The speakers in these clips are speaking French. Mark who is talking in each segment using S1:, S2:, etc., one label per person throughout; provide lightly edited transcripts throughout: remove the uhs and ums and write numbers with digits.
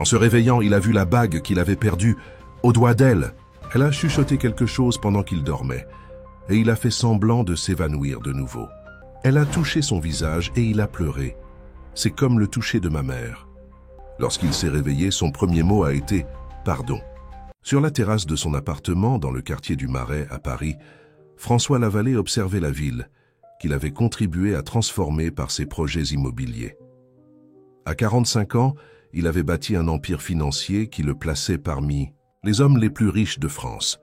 S1: En se réveillant, il a vu la bague qu'il avait perdue au doigt d'elle. Elle a chuchoté quelque chose pendant qu'il dormait, et il a fait semblant de s'évanouir de nouveau. Elle a touché son visage et il a pleuré. C'est comme le toucher de ma mère. Lorsqu'il s'est réveillé, son premier mot a été « pardon ». Sur la terrasse de son appartement, dans le quartier du Marais, à Paris, François Lavallée observait la ville, qu'il avait contribué à transformer par ses projets immobiliers. À 45 ans, il avait bâti un empire financier qui le plaçait parmi les hommes les plus riches de France.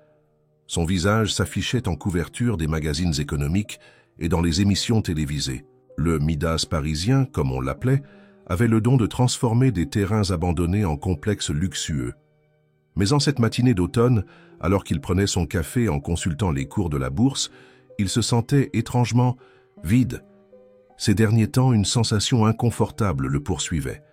S1: Son visage s'affichait en couverture des magazines économiques et dans les émissions télévisées. Le Midas parisien, comme on l'appelait, avait le don de transformer des terrains abandonnés en complexes luxueux. Mais en cette matinée d'automne, alors qu'il prenait son café en consultant les cours de la bourse, il se sentait étrangement vide. Ces derniers temps, une sensation inconfortable le poursuivait.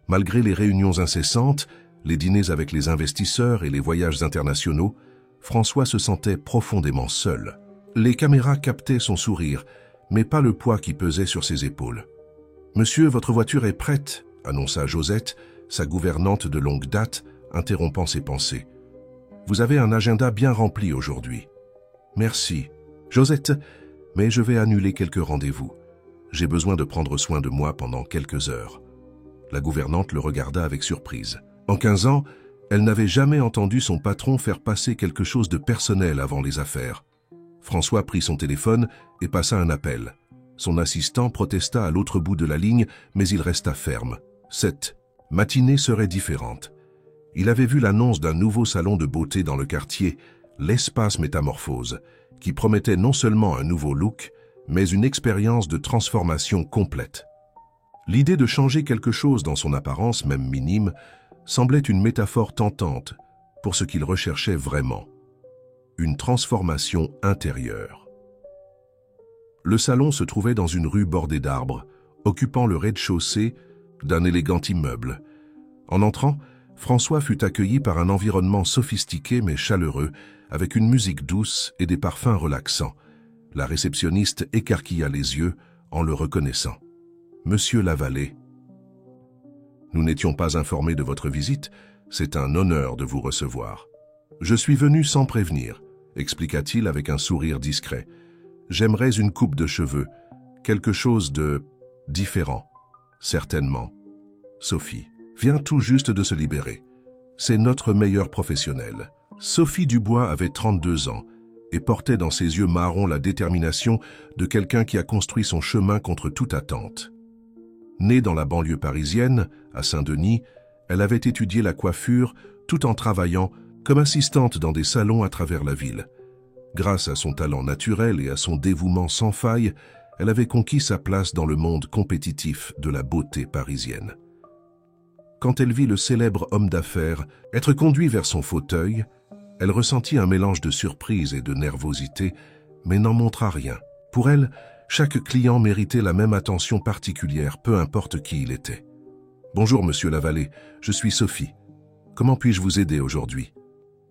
S1: Malgré les réunions incessantes, les dîners avec les investisseurs et les voyages internationaux, François se sentait profondément seul. Les caméras captaient son sourire, mais pas le poids qui pesait sur ses épaules. « Monsieur, votre voiture est prête », annonça Josette, sa gouvernante de longue date, interrompant ses pensées. « Vous avez un agenda bien rempli aujourd'hui. »« Merci. Josette, mais je vais annuler quelques rendez-vous. J'ai besoin de prendre soin de moi pendant quelques heures. » La gouvernante le regarda avec surprise. En 15 ans, elle n'avait jamais entendu son patron faire passer quelque chose de personnel avant les affaires. François prit son téléphone et passa un appel. Son assistant protesta à l'autre bout de la ligne, mais il resta ferme. Cette matinée serait différente. Il avait vu l'annonce d'un nouveau salon de beauté dans le quartier, l'Espace Métamorphose, qui promettait non seulement un nouveau look, mais une expérience de transformation complète. L'idée de changer quelque chose dans son apparence, même minime, semblait une métaphore tentante pour ce qu'il recherchait vraiment. Une transformation intérieure. Le salon se trouvait dans une rue bordée d'arbres, occupant le rez-de-chaussée d'un élégant immeuble. En entrant, François fut accueilli par un environnement sophistiqué mais chaleureux, avec une musique douce et des parfums relaxants. La réceptionniste écarquilla les yeux en le reconnaissant. « Monsieur Lavallée, nous n'étions pas informés de votre visite, c'est un honneur de vous recevoir. Je suis venu sans prévenir, expliqua-t-il avec un sourire discret. J'aimerais une coupe de cheveux, quelque chose de différent, certainement. Sophie vient tout juste de se libérer. C'est notre meilleure professionnelle. Sophie Dubois avait 32 ans et portait dans ses yeux marrons la détermination de quelqu'un qui a construit son chemin contre toute attente. Née dans la banlieue parisienne, à Saint-Denis, elle avait étudié la coiffure tout en travaillant comme assistante dans des salons à travers la ville. Grâce à son talent naturel et à son dévouement sans faille, elle avait conquis sa place dans le monde compétitif de la beauté parisienne. Quand elle vit le célèbre homme d'affaires être conduit vers son fauteuil, elle ressentit un mélange de surprise et de nervosité, mais n'en montra rien. Pour elle, chaque client méritait la même attention particulière, peu importe qui il était. « Bonjour, monsieur Lavallée, je suis Sophie. Comment puis-je vous aider aujourd'hui ?»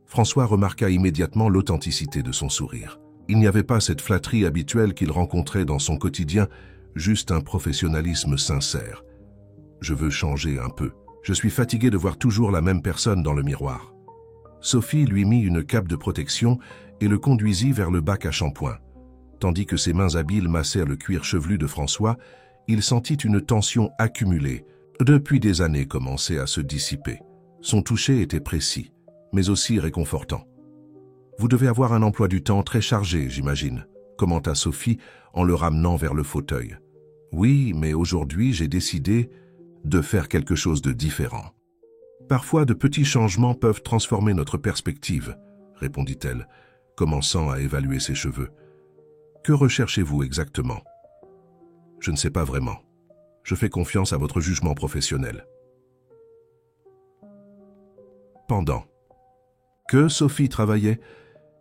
S1: François remarqua immédiatement l'authenticité de son sourire. Il n'y avait pas cette flatterie habituelle qu'il rencontrait dans son quotidien, juste un professionnalisme sincère. « Je veux changer un peu. Je suis fatigué de voir toujours la même personne dans le miroir. » Sophie lui mit une cape de protection et le conduisit vers le bac à shampoing. Tandis que ses mains habiles massèrent le cuir chevelu de François, il sentit une tension accumulée, depuis des années commençait à se dissiper. Son toucher était précis, mais aussi réconfortant. « Vous devez avoir un emploi du temps très chargé, j'imagine », commenta Sophie en le ramenant vers le fauteuil. « Oui, mais aujourd'hui j'ai décidé de faire quelque chose de différent. » « Parfois, de petits changements peuvent transformer notre perspective, » répondit-elle, commençant à évaluer ses cheveux. « Que recherchez-vous exactement ?»« Je ne sais pas vraiment. Je fais confiance à votre jugement professionnel. » Pendant que Sophie travaillait,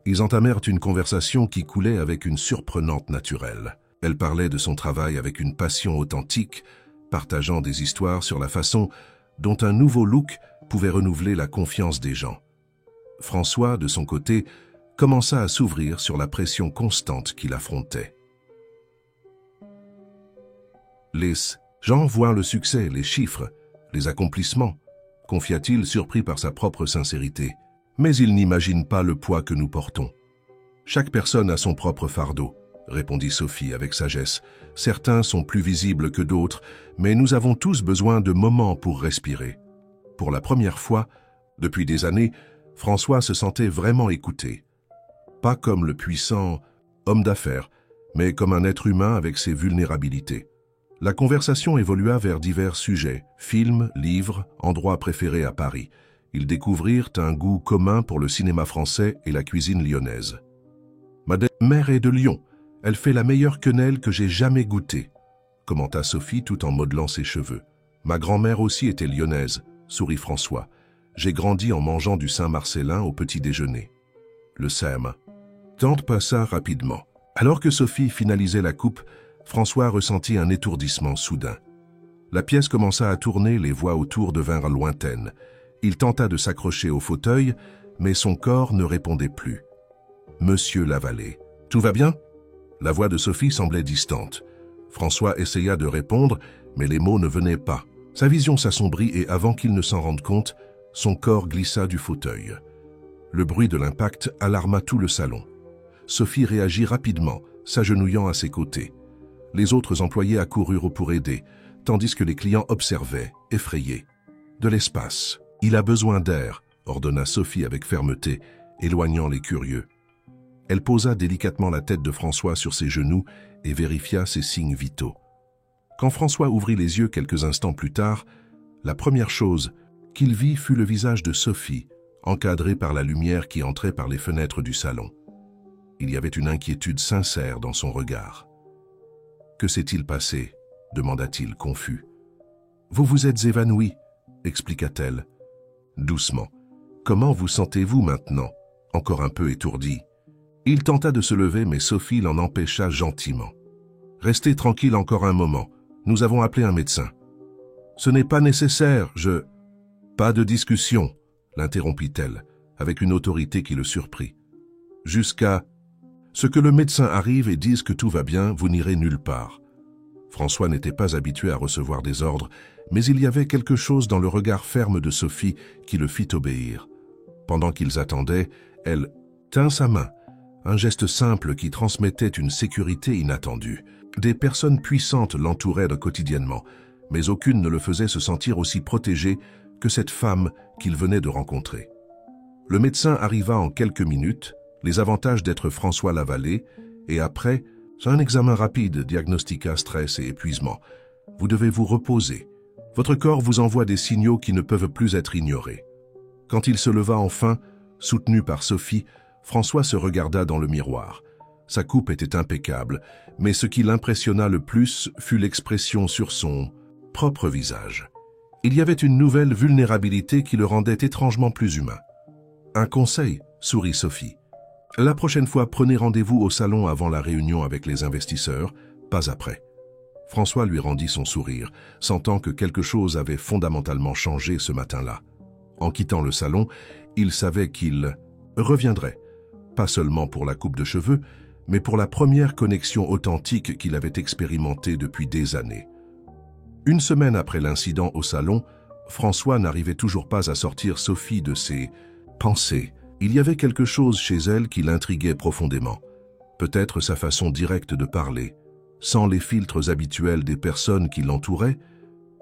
S1: ils entamèrent une conversation qui coulait avec une surprenante naturelle. Elle parlait de son travail avec une passion authentique, partageant des histoires sur la façon dont un nouveau look pouvait renouveler la confiance des gens. François, de son côté, commença à s'ouvrir sur la pression constante qu'il affrontait. Les gens voient le succès, les chiffres, les accomplissements. confia-t-il, surpris par sa propre sincérité. Mais il n'imagine pas le poids que nous portons. Chaque personne a son propre fardeau, répondit Sophie avec sagesse. Certains sont plus visibles que d'autres, mais nous avons tous besoin de moments pour respirer. Pour la première fois, depuis des années, François se sentait vraiment écouté. Pas comme le puissant homme d'affaires, mais comme un être humain avec ses vulnérabilités. La conversation évolua vers divers sujets, films, livres, endroits préférés à Paris. Ils découvrirent un goût commun pour le cinéma français et la cuisine lyonnaise. Ma mère est de Lyon. Elle fait la meilleure quenelle que j'ai jamais goûtée, commenta Sophie tout en modelant ses cheveux. Ma grand-mère aussi était lyonnaise, sourit François. J'ai grandi en mangeant du Saint-Marcellin au petit déjeuner. Le SEM. Temps passa rapidement. Alors que Sophie finalisait la coupe, François ressentit un étourdissement soudain. La pièce commença à tourner, les voix autour devinrent lointaines. Il tenta de s'accrocher au fauteuil, mais son corps ne répondait plus. « Monsieur Lavallée, tout va bien ?» La voix de Sophie semblait distante. François essaya de répondre, mais les mots ne venaient pas. Sa vision s'assombrit et avant qu'il ne s'en rende compte, son corps glissa du fauteuil. Le bruit de l'impact alarma tout le salon. Sophie réagit rapidement, s'agenouillant à ses côtés. Les autres employés accoururent pour aider, tandis que les clients observaient, effrayés. « De l'espace. Il a besoin d'air », ordonna Sophie avec fermeté, éloignant les curieux. Elle posa délicatement la tête de François sur ses genoux et vérifia ses signes vitaux. Quand François ouvrit les yeux quelques instants plus tard, la première chose qu'il vit fut le visage de Sophie, encadré par la lumière qui entrait par les fenêtres du salon. Il y avait une inquiétude sincère dans son regard. « Que s'est-il passé ?» demanda-t-il confus. « Vous vous êtes évanoui » expliqua-t-elle. Doucement. « Comment vous sentez-vous maintenant ?» Encore un peu étourdi. Il tenta de se lever, mais Sophie l'en empêcha gentiment. « Restez tranquille encore un moment. Nous avons appelé un médecin. »« Ce n'est pas nécessaire, je... »« Pas de discussion, » l'interrompit-elle, avec une autorité qui le surprit. « Jusqu'à ce que le médecin arrive et dise que tout va bien, vous n'irez nulle part. » François n'était pas habitué à recevoir des ordres, mais il y avait quelque chose dans le regard ferme de Sophie qui le fit obéir. Pendant qu'ils attendaient, elle tint sa main, un geste simple qui transmettait une sécurité inattendue. Des personnes puissantes l'entouraient quotidiennement, mais aucune ne le faisait se sentir aussi protégé que cette femme qu'il venait de rencontrer. Le médecin arriva en quelques minutes, les avantages d'être François Lavallée, et après, un examen rapide diagnostiqua stress et épuisement. Vous devez vous reposer. Votre corps vous envoie des signaux qui ne peuvent plus être ignorés. Quand il se leva enfin, soutenu par Sophie, François se regarda dans le miroir. Sa coupe était impeccable, mais ce qui l'impressionna le plus fut l'expression sur son propre visage. Il y avait une nouvelle vulnérabilité qui le rendait étrangement plus humain. « Un conseil ?» sourit Sophie. « La prochaine fois, prenez rendez-vous au salon avant la réunion avec les investisseurs, pas après. » François lui rendit son sourire, sentant que quelque chose avait fondamentalement changé ce matin-là. En quittant le salon, il savait qu'il reviendrait, pas seulement pour la coupe de cheveux, mais pour la première connexion authentique qu'il avait expérimentée depuis des années. Une semaine après l'incident au salon, François n'arrivait toujours pas à sortir Sophie de ses pensées. Il y avait quelque chose chez elle qui l'intriguait profondément. Peut-être sa façon directe de parler, sans les filtres habituels des personnes qui l'entouraient,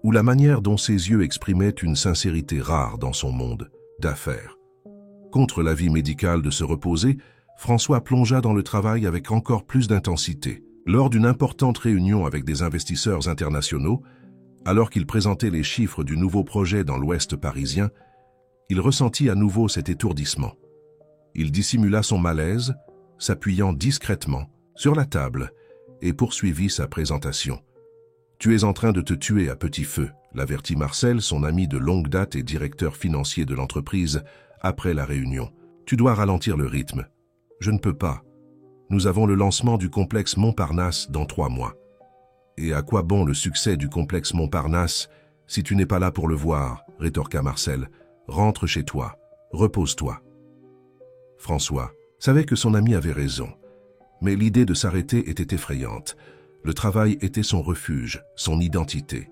S1: ou la manière dont ses yeux exprimaient une sincérité rare dans son monde d'affaires. Contre l'avis médical de se reposer, François plongea dans le travail avec encore plus d'intensité. Lors d'une importante réunion avec des investisseurs internationaux, alors qu'il présentait les chiffres du nouveau projet dans l'Ouest parisien, il ressentit à nouveau cet étourdissement. Il dissimula son malaise, s'appuyant discrètement sur la table, et poursuivit sa présentation. « Tu es en train de te tuer à petit feu », l'avertit Marcel, son ami de longue date et directeur financier de l'entreprise, après la réunion. « Tu dois ralentir le rythme. »« Je ne peux pas. Nous avons le lancement du complexe Montparnasse dans 3 mois. » « Et à quoi bon le succès du complexe Montparnasse si tu n'es pas là pour le voir ?» rétorqua Marcel. « Rentre chez toi. Repose-toi. » François savait que son ami avait raison, mais l'idée de s'arrêter était effrayante. Le travail était son refuge, son identité.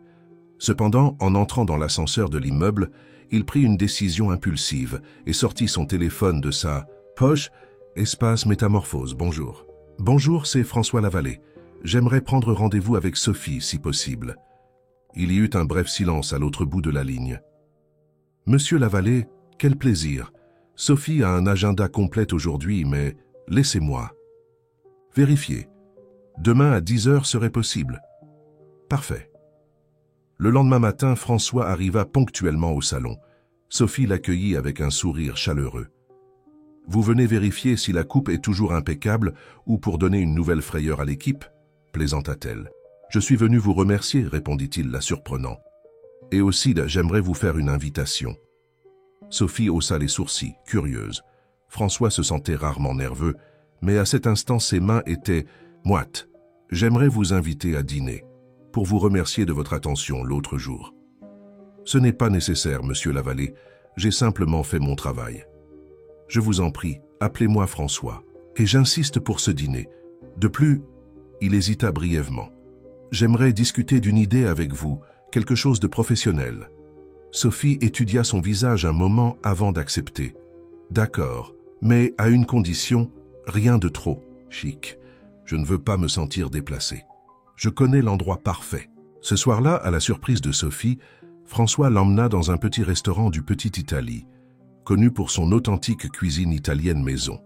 S1: Cependant, en entrant dans l'ascenseur de l'immeuble, il prit une décision impulsive et sortit son téléphone de sa poche. Espace métamorphose, bonjour. Bonjour, c'est François Lavallée. J'aimerais prendre rendez-vous avec Sophie, si possible. Il y eut un bref silence à l'autre bout de la ligne. Monsieur Lavallée, quel plaisir. Sophie a un agenda complet aujourd'hui, mais laissez-moi. Vérifiez. Demain à 10 heures serait possible. Parfait. Le lendemain matin, François arriva ponctuellement au salon. Sophie l'accueillit avec un sourire chaleureux. « Vous venez vérifier si la coupe est toujours impeccable ou pour donner une nouvelle frayeur à l'équipe ?» plaisanta-t-elle. « Je suis venu vous remercier, répondit-il la surprenant. Et aussi, j'aimerais vous faire une invitation. » Sophie haussa les sourcils, curieuse. François se sentait rarement nerveux, mais à cet instant ses mains étaient moites. « J'aimerais vous inviter à dîner, pour vous remercier de votre attention l'autre jour. »« Ce n'est pas nécessaire, monsieur Lavallée, j'ai simplement fait mon travail. »« Je vous en prie, appelez-moi François, et j'insiste pour ce dîner. De plus, il hésita brièvement. J'aimerais discuter d'une idée avec vous, quelque chose de professionnel. » Sophie étudia son visage un moment avant d'accepter. « D'accord, mais à une condition, rien de trop chic. Je ne veux pas me sentir déplacé. Je connais l'endroit parfait. » Ce soir-là, à la surprise de Sophie, François l'emmena dans un petit restaurant du Petit Italie, connu pour son authentique cuisine italienne maison.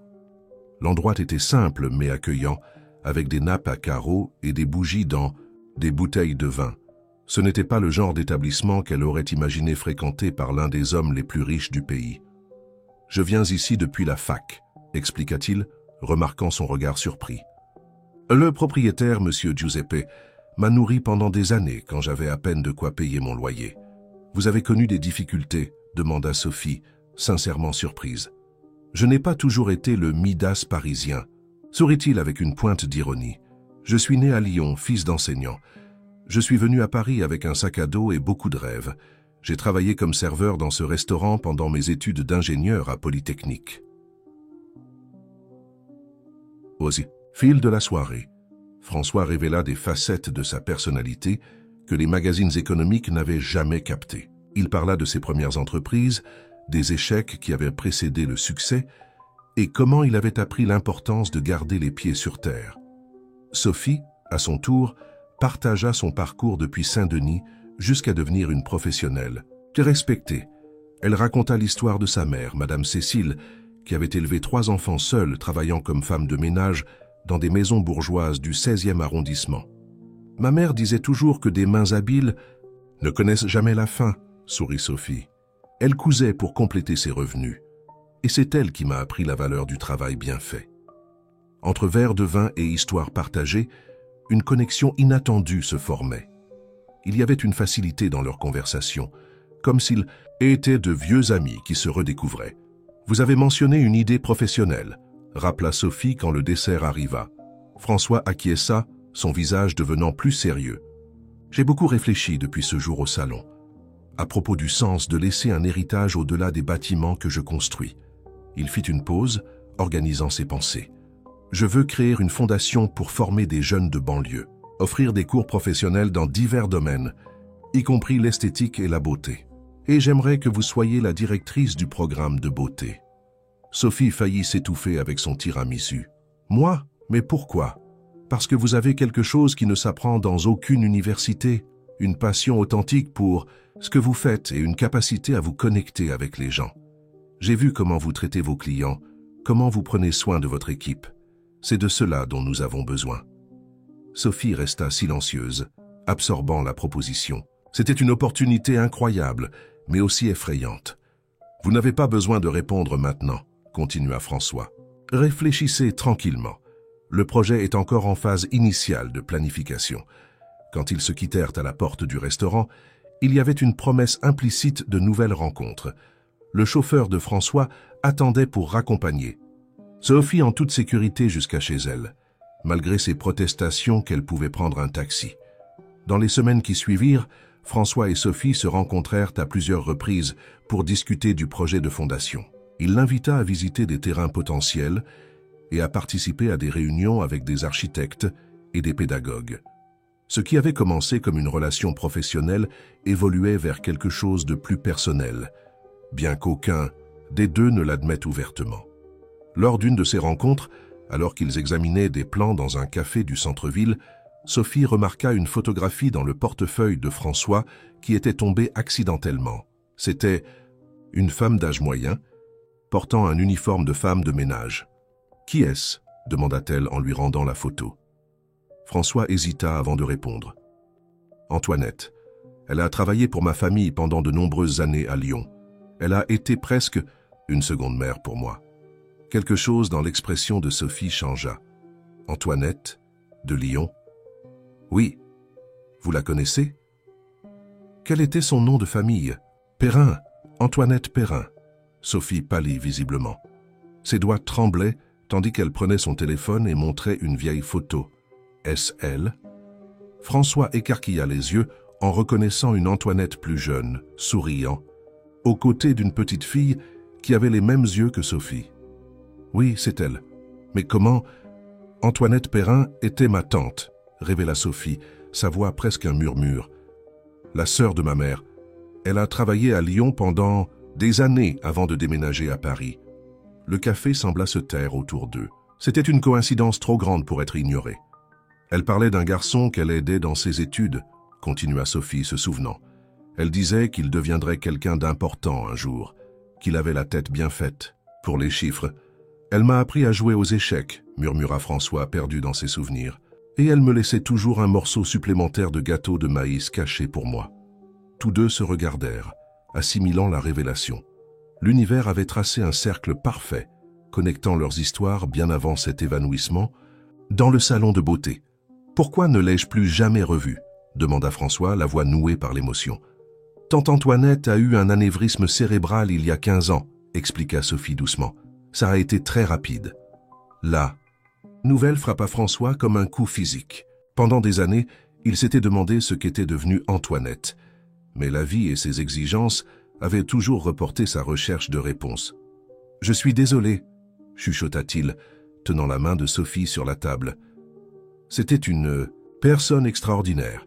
S1: L'endroit était simple mais accueillant, avec des nappes à carreaux et des bougies dans des bouteilles de vin. Ce n'était pas le genre d'établissement qu'elle aurait imaginé fréquenter par l'un des hommes les plus riches du pays. « Je viens ici depuis la fac », expliqua-t-il, remarquant son regard surpris. « Le propriétaire, M. Giuseppe, m'a nourri pendant des années quand j'avais à peine de quoi payer mon loyer. Vous avez connu des difficultés ?» demanda Sophie, sincèrement surprise. « Je n'ai pas toujours été le Midas parisien », sourit-il avec une pointe d'ironie. « Je suis né à Lyon, fils d'enseignant. Je suis venu à Paris avec un sac à dos et beaucoup de rêves. J'ai travaillé comme serveur dans ce restaurant pendant mes études d'ingénieur à Polytechnique. » Au fil de la soirée, François révéla des facettes de sa personnalité que les magazines économiques n'avaient jamais captées. Il parla de ses premières entreprises, des échecs qui avaient précédé le succès et comment il avait appris l'importance de garder les pieds sur terre. Sophie, à son tour, partagea son parcours depuis Saint-Denis jusqu'à devenir une professionnelle. Très respectée, elle raconta l'histoire de sa mère, Madame Cécile, qui avait élevé 3 enfants seuls travaillant comme femme de ménage dans des maisons bourgeoises du 16e arrondissement. « Ma mère disait toujours que des mains habiles ne connaissent jamais la faim, » sourit Sophie. Elle cousait pour compléter ses revenus. Et c'est elle qui m'a appris la valeur du travail bien fait. Entre verres de vin et histoires partagées, une connexion inattendue se formait. Il y avait une facilité dans leur conversation, comme s'ils étaient de vieux amis qui se redécouvraient. « Vous avez mentionné une idée professionnelle », rappela Sophie quand le dessert arriva. François acquiesça, son visage devenant plus sérieux. « J'ai beaucoup réfléchi depuis ce jour au salon, à propos du sens de laisser un héritage au-delà des bâtiments que je construis. » Il fit une pause, organisant ses pensées. « Je veux créer une fondation pour former des jeunes de banlieue, offrir des cours professionnels dans divers domaines, y compris l'esthétique et la beauté. Et j'aimerais que vous soyez la directrice du programme de beauté. » Sophie faillit s'étouffer avec son tiramisu. « Moi? Mais pourquoi? Parce que vous avez quelque chose qui ne s'apprend dans aucune université, une passion authentique pour ce que vous faites et une capacité à vous connecter avec les gens. J'ai vu comment vous traitez vos clients, comment vous prenez soin de votre équipe. C'est de cela dont nous avons besoin. » Sophie resta silencieuse, absorbant la proposition. C'était une opportunité incroyable, mais aussi effrayante. « Vous n'avez pas besoin de répondre maintenant, » continua François. « Réfléchissez tranquillement. Le projet est encore en phase initiale de planification. » Quand ils se quittèrent à la porte du restaurant, il y avait une promesse implicite de nouvelles rencontres. Le chauffeur de François attendait pour raccompagner Sophie en toute sécurité jusqu'à chez elle, malgré ses protestations qu'elle pouvait prendre un taxi. Dans les semaines qui suivirent, François et Sophie se rencontrèrent à plusieurs reprises pour discuter du projet de fondation. Il l'invita à visiter des terrains potentiels et à participer à des réunions avec des architectes et des pédagogues. Ce qui avait commencé comme une relation professionnelle évoluait vers quelque chose de plus personnel, bien qu'aucun des deux ne l'admette ouvertement. Lors d'une de ces rencontres, alors qu'ils examinaient des plans dans un café du centre-ville, Sophie remarqua une photographie dans le portefeuille de François qui était tombée accidentellement. C'était une femme d'âge moyen, portant un uniforme de femme de ménage. « Qui est-ce » demanda-t-elle en lui rendant la photo. François hésita avant de répondre. « Antoinette. Elle a travaillé pour ma famille pendant de nombreuses années à Lyon. Elle a été presque une seconde mère pour moi. » Quelque chose dans l'expression de Sophie changea. « Antoinette, de Lyon ?»« Oui. Vous la connaissez ?»« Quel était son nom de famille ?»« Perrin, Antoinette Perrin. » Sophie pâlit visiblement. Ses doigts tremblaient tandis qu'elle prenait son téléphone et montrait une vieille photo. Est-ce elle? François écarquilla les yeux en reconnaissant une Antoinette plus jeune, souriant, aux côtés d'une petite fille qui avait les mêmes yeux que Sophie. Oui, c'est elle. Mais comment? Antoinette Perrin était ma tante, révéla Sophie, sa voix presque un murmure. La sœur de ma mère. Elle a travaillé à Lyon pendant des années avant de déménager à Paris. Le café sembla se taire autour d'eux. C'était une coïncidence trop grande pour être ignorée. Elle parlait d'un garçon qu'elle aidait dans ses études, continua Sophie, se souvenant. Elle disait qu'il deviendrait quelqu'un d'important un jour, qu'il avait la tête bien faite. Pour les chiffres, elle m'a appris à jouer aux échecs, murmura François, perdu dans ses souvenirs. Et elle me laissait toujours un morceau supplémentaire de gâteau de maïs caché pour moi. Tous deux se regardèrent, assimilant la révélation. L'univers avait tracé un cercle parfait, connectant leurs histoires bien avant cet évanouissement, dans le salon de beauté. « Pourquoi ne l'ai-je plus jamais revu ?» demanda François, la voix nouée par l'émotion. « Tante Antoinette a eu un anévrisme cérébral il y a 15 ans, expliqua Sophie doucement. Ça a été très rapide. » La nouvelle frappa François comme un coup physique. Pendant des années, il s'était demandé ce qu'était devenue Antoinette. Mais la vie et ses exigences avaient toujours reporté sa recherche de réponse. « Je suis désolé, » chuchota-t-il, tenant la main de Sophie sur la table. C'était une personne extraordinaire.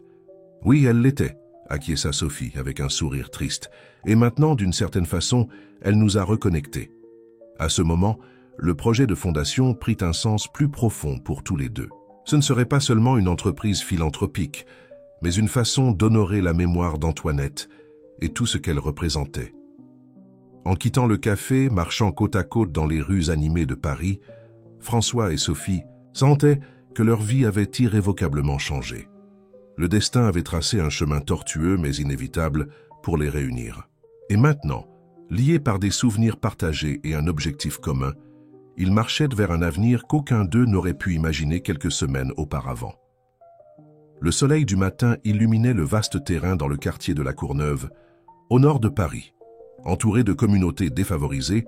S1: Oui, elle l'était, acquiesça Sophie avec un sourire triste. Et maintenant, d'une certaine façon, elle nous a reconnectés. À ce moment, le projet de fondation prit un sens plus profond pour tous les deux. Ce ne serait pas seulement une entreprise philanthropique, mais une façon d'honorer la mémoire d'Antoinette et tout ce qu'elle représentait. En quittant le café, marchant côte à côte dans les rues animées de Paris, François et Sophie sentaient que leur vie avait irrévocablement changé. Le destin avait tracé un chemin tortueux mais inévitable pour les réunir. Et maintenant, liés par des souvenirs partagés et un objectif commun, ils marchaient vers un avenir qu'aucun d'eux n'aurait pu imaginer quelques semaines auparavant. Le soleil du matin illuminait le vaste terrain dans le quartier de la Courneuve, au nord de Paris. Entouré de communautés défavorisées,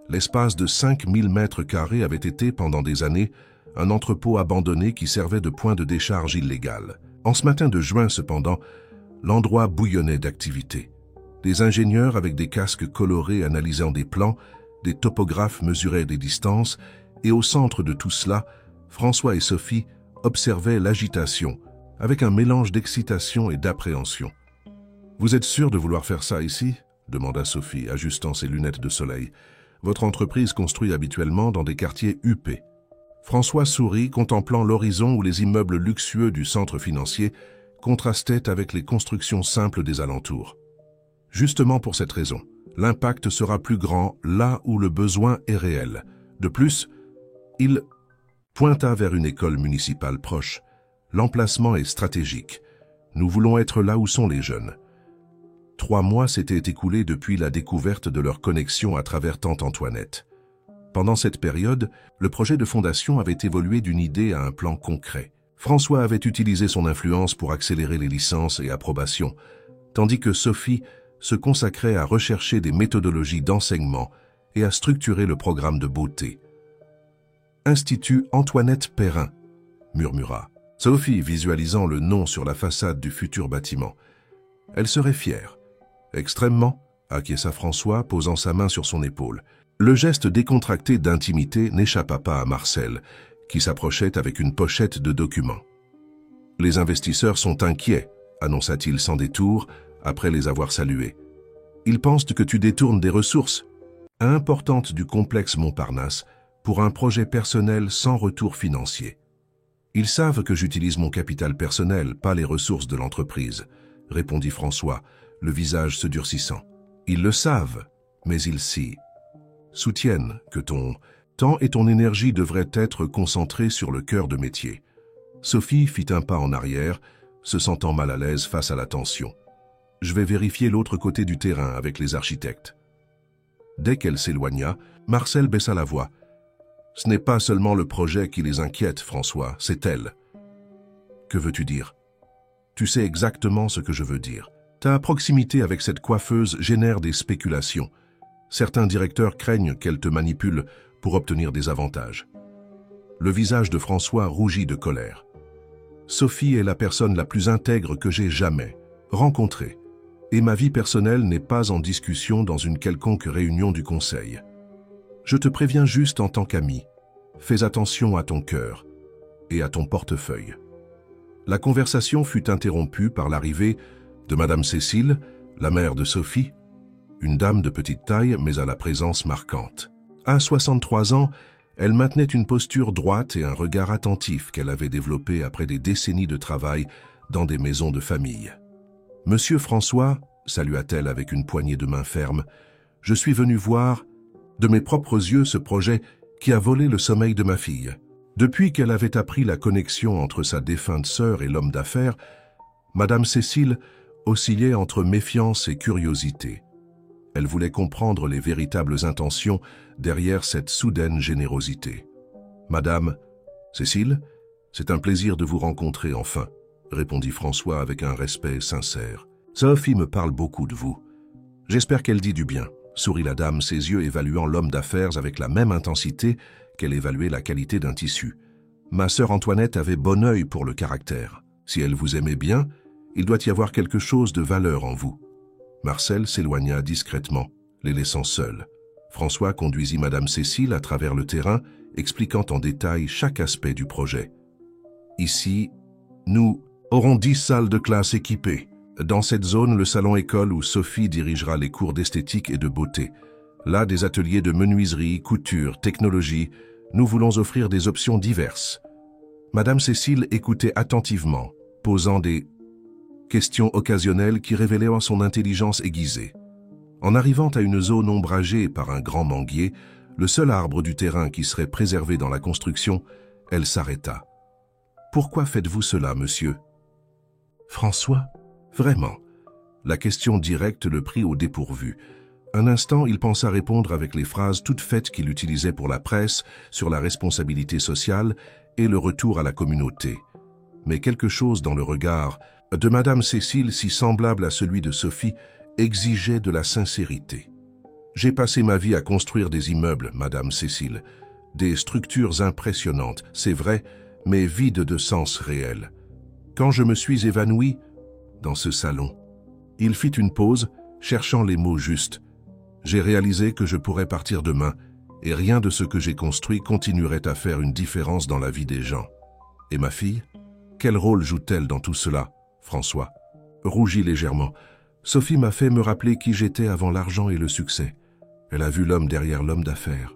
S1: l'espace de 5000 mètres carrés avait été, pendant des années, un entrepôt abandonné qui servait de point de décharge illégale. En ce matin de juin, cependant, l'endroit bouillonnait d'activité. Des ingénieurs avec des casques colorés analysant des plans, des topographes mesuraient des distances, et au centre de tout cela, François et Sophie observaient l'agitation, avec un mélange d'excitation et d'appréhension. « Vous êtes sûr de vouloir faire ça ici ?» demanda Sophie, ajustant ses lunettes de soleil. « Votre entreprise construit habituellement dans des quartiers huppés. » François sourit, contemplant l'horizon où les immeubles luxueux du centre financier contrastaient avec les constructions simples des alentours. « Justement pour cette raison, l'impact sera plus grand là où le besoin est réel. De plus, il pointa vers une école municipale proche. L'emplacement est stratégique. Nous voulons être là où sont les jeunes. » 3 mois s'étaient écoulés depuis la découverte de leur connexion à travers tante Antoinette. Pendant cette période, le projet de fondation avait évolué d'une idée à un plan concret. François avait utilisé son influence pour accélérer les licences et approbations, tandis que Sophie se consacrait à rechercher des méthodologies d'enseignement et à structurer le programme de beauté. « Institut Antoinette Perrin », murmura Sophie, visualisant le nom sur la façade du futur bâtiment. Elle serait fière. Extrêmement, acquiesça François, posant sa main sur son épaule. Le geste décontracté d'intimité n'échappa pas à Marcel, qui s'approchait avec une pochette de documents. « Les investisseurs sont inquiets », annonça-t-il sans détour, après les avoir salués. Ils pensent que tu détournes des ressources importantes du complexe Montparnasse pour un projet personnel sans retour financier. Ils savent que j'utilise mon capital personnel, pas les ressources de l'entreprise, répondit François, le visage se durcissant. Ils le savent, mais ils s'y soutiennent que ton temps et ton énergie devraient être concentrés sur le cœur de métier. Sophie fit un pas en arrière, se sentant mal à l'aise face à la tension. Je vais vérifier l'autre côté du terrain avec les architectes. Dès qu'elle s'éloigna, Marcel baissa la voix. Ce n'est pas seulement le projet qui les inquiète, François, c'est elle. Que veux-tu dire? Tu sais exactement ce que je veux dire. Ta proximité avec cette coiffeuse génère des spéculations. Certains directeurs craignent qu'elle te manipule pour obtenir des avantages. Le visage de François rougit de colère. Sophie est la personne la plus intègre que j'ai jamais rencontrée. Et ma vie personnelle n'est pas en discussion dans une quelconque réunion du conseil. Je te préviens juste en tant qu'ami. Fais attention à ton cœur et à ton portefeuille. La conversation fut interrompue par l'arrivée de Madame Cécile, la mère de Sophie, une dame de petite taille mais à la présence marquante. À 63 ans, elle maintenait une posture droite et un regard attentif qu'elle avait développé après des décennies de travail dans des maisons de famille. « Monsieur François, salua-t-elle avec une poignée de main ferme, je suis venu voir de mes propres yeux ce projet qui a volé le sommeil de ma fille. Depuis qu'elle avait appris la connexion entre sa défunte sœur et l'homme d'affaires, Madame Cécile oscillait entre méfiance et curiosité. Elle voulait comprendre les véritables intentions derrière cette soudaine générosité. « Madame Cécile, c'est un plaisir de vous rencontrer enfin, » répondit François avec un respect sincère. « Sophie me parle beaucoup de vous. J'espère qu'elle dit du bien. » sourit la dame, ses yeux évaluant l'homme d'affaires avec la même intensité qu'elle évaluait la qualité d'un tissu. « Ma sœur Antoinette avait bon œil pour le caractère. Si elle vous aimait bien, il doit y avoir quelque chose de valeur en vous. » Marcel s'éloigna discrètement, les laissant seuls. François conduisit Madame Cécile à travers le terrain, expliquant en détail chaque aspect du projet. « Ici, nous aurons 10 salles de classe équipées. Dans cette zone, le salon-école où Sophie dirigera les cours d'esthétique et de beauté. Là, des ateliers de menuiserie, couture, technologie. Nous voulons offrir des options diverses. » Madame Cécile écoutait attentivement, posant des questions occasionnelles qui révélaient son intelligence aiguisée. En arrivant à une zone ombragée par un grand manguier, le seul arbre du terrain qui serait préservé dans la construction, elle s'arrêta. « Pourquoi faites-vous cela, monsieur ?»« François, vraiment ?» La question directe le prit au dépourvu. Un instant, il pensa répondre avec les phrases toutes faites qu'il utilisait pour la presse, sur la responsabilité sociale et le retour à la communauté. Mais quelque chose dans le regard de Madame Cécile, si semblable à celui de Sophie, exigeait de la sincérité. « J'ai passé ma vie à construire des immeubles, Madame Cécile. Des structures impressionnantes, c'est vrai, mais vides de sens réel. Quand je me suis évanoui dans ce salon, il fit une pause, cherchant les mots justes. J'ai réalisé que je pourrais partir demain, et rien de ce que j'ai construit continuerait à faire une différence dans la vie des gens. Et ma fille, quel rôle joue-t-elle dans tout cela ?» François rougit légèrement. « Sophie m'a fait me rappeler qui j'étais avant l'argent et le succès. Elle a vu l'homme derrière l'homme d'affaires. »